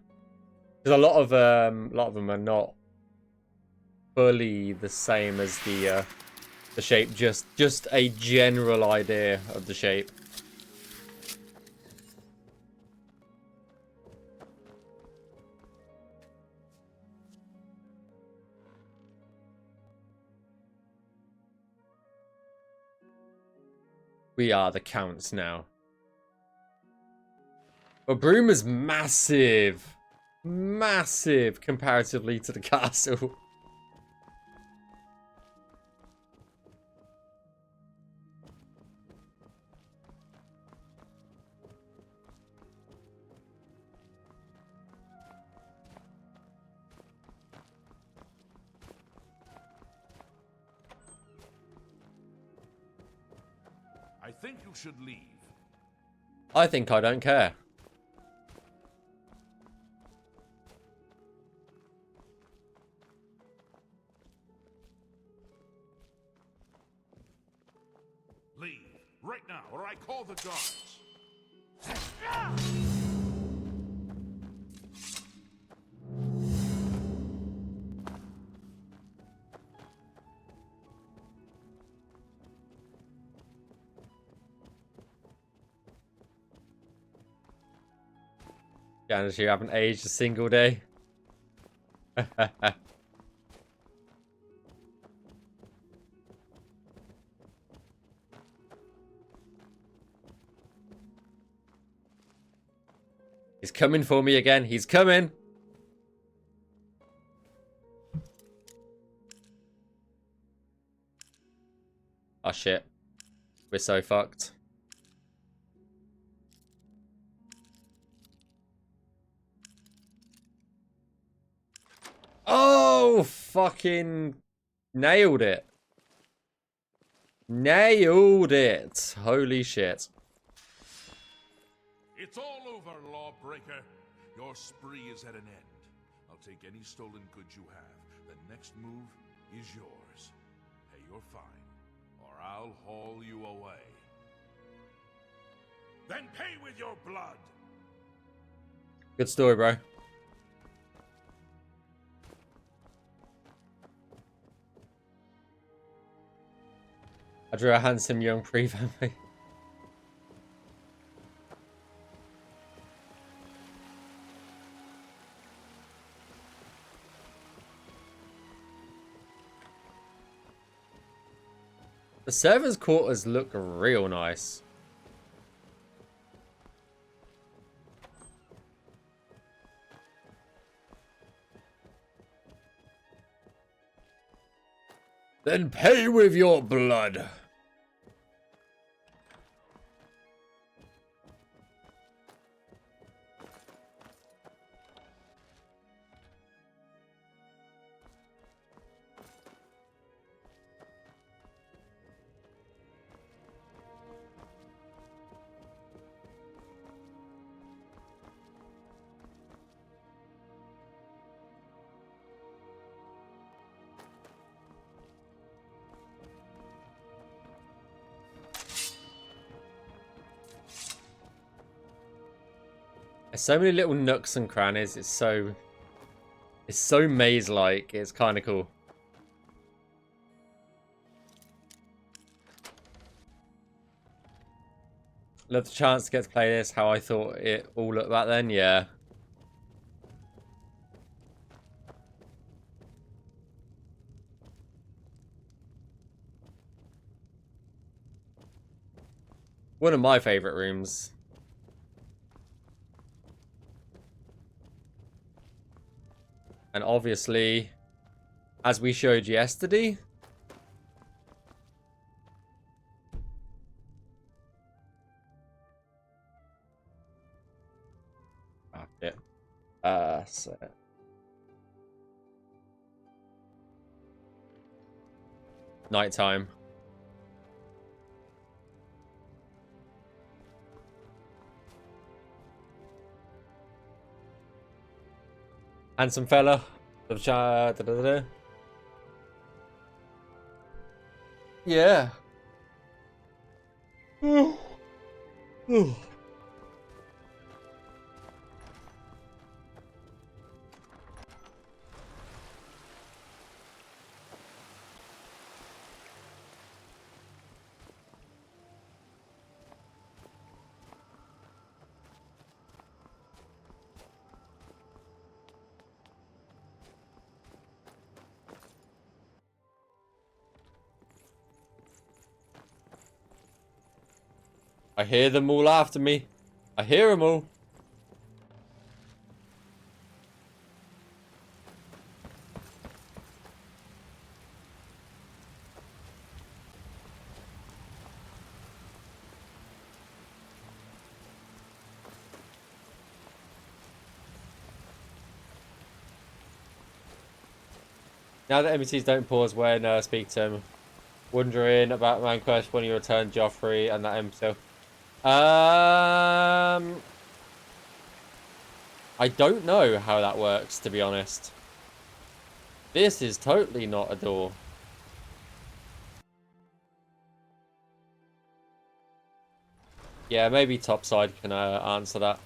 Because a lot of them are not fully the same as the shape. Just a general idea of the shape. We are the Counts now. But Broom is massive. Massive comparatively to the castle. I think you should leave. I think I don't care. Leave. Right now, or I call the guards. Janice, you haven't aged a single day. His He's coming for me again. He's coming. Oh, shit. We're so fucked. Oh, fucking nailed it. Nailed it. Holy shit. It's all over, lawbreaker. Your spree is at an end. I'll take any stolen goods you have. The next move is yours. Pay your fine, or I'll haul you away. Then pay with your blood. Good story, bro. I drew a handsome young pre-family. The servants' quarters look real nice. Then pay with your blood. There's so many little nooks and crannies. It's so maze-like. It's kind of cool. Love the chance to get to play this. How I thought it all looked back then. Yeah. One of my favorite rooms. And obviously, as we showed yesterday, so nighttime. Handsome fella. Yeah. I hear them all after me. I hear them all. Now that NPCs don't pause when speak to him, wondering about main quest when you return Joffrey and that NPC. I don't know how that works, to be honest. This is totally not a door. Yeah, maybe Topside can answer that.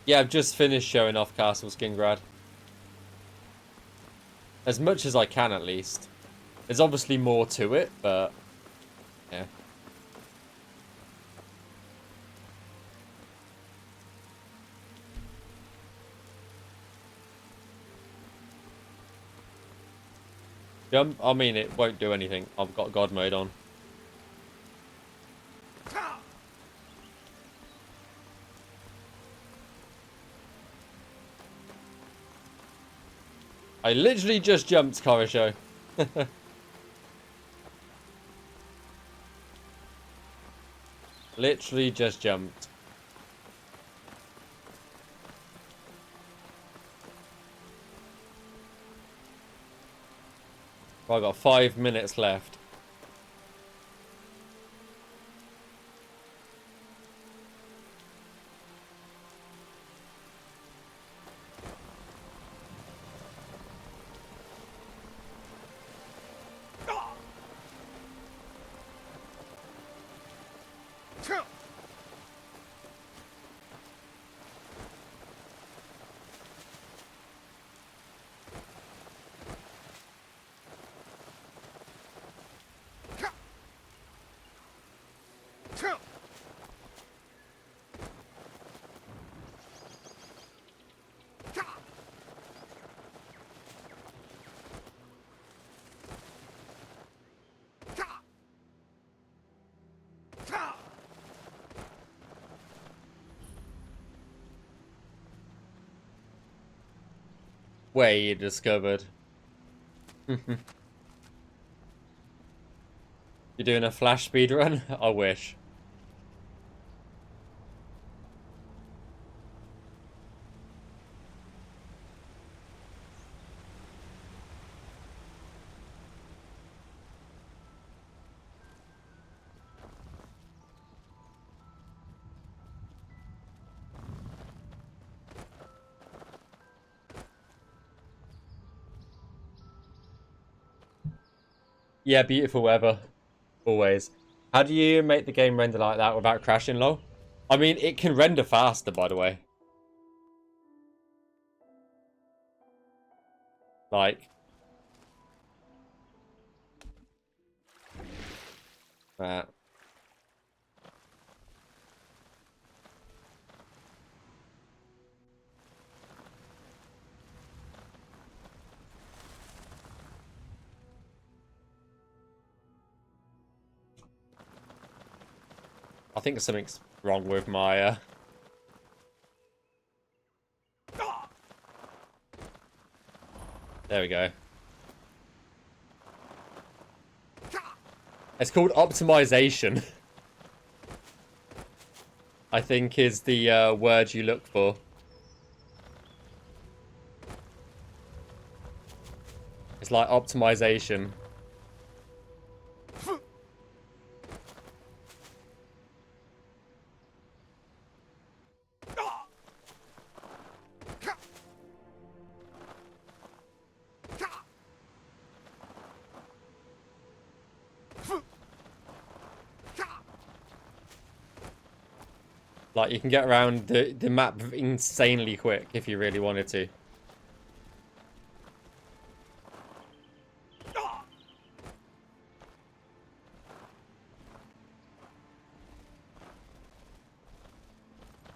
Yeah, I've just finished showing off Castle Skingrad. As much as I can, at least. There's obviously more to it, but... yeah. Jump? I mean, it won't do anything. I've got God mode on. I literally just jumped, Korisho. Literally just jumped. I've got 5 minutes left. Way you discovered. You're doing a flash speed run? I wish. Yeah, beautiful weather. Always. How do you make the game render like that without crashing low? I mean, it can render faster, by the way. Like. That. I think something's wrong with my... There we go. It's called optimization. I think is the word you look for. It's like optimization. Like, you can get around the map insanely quick if you really wanted to.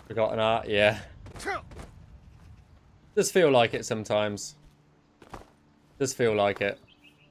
Forgotten art, yeah. Does feel like it sometimes. Does feel like it.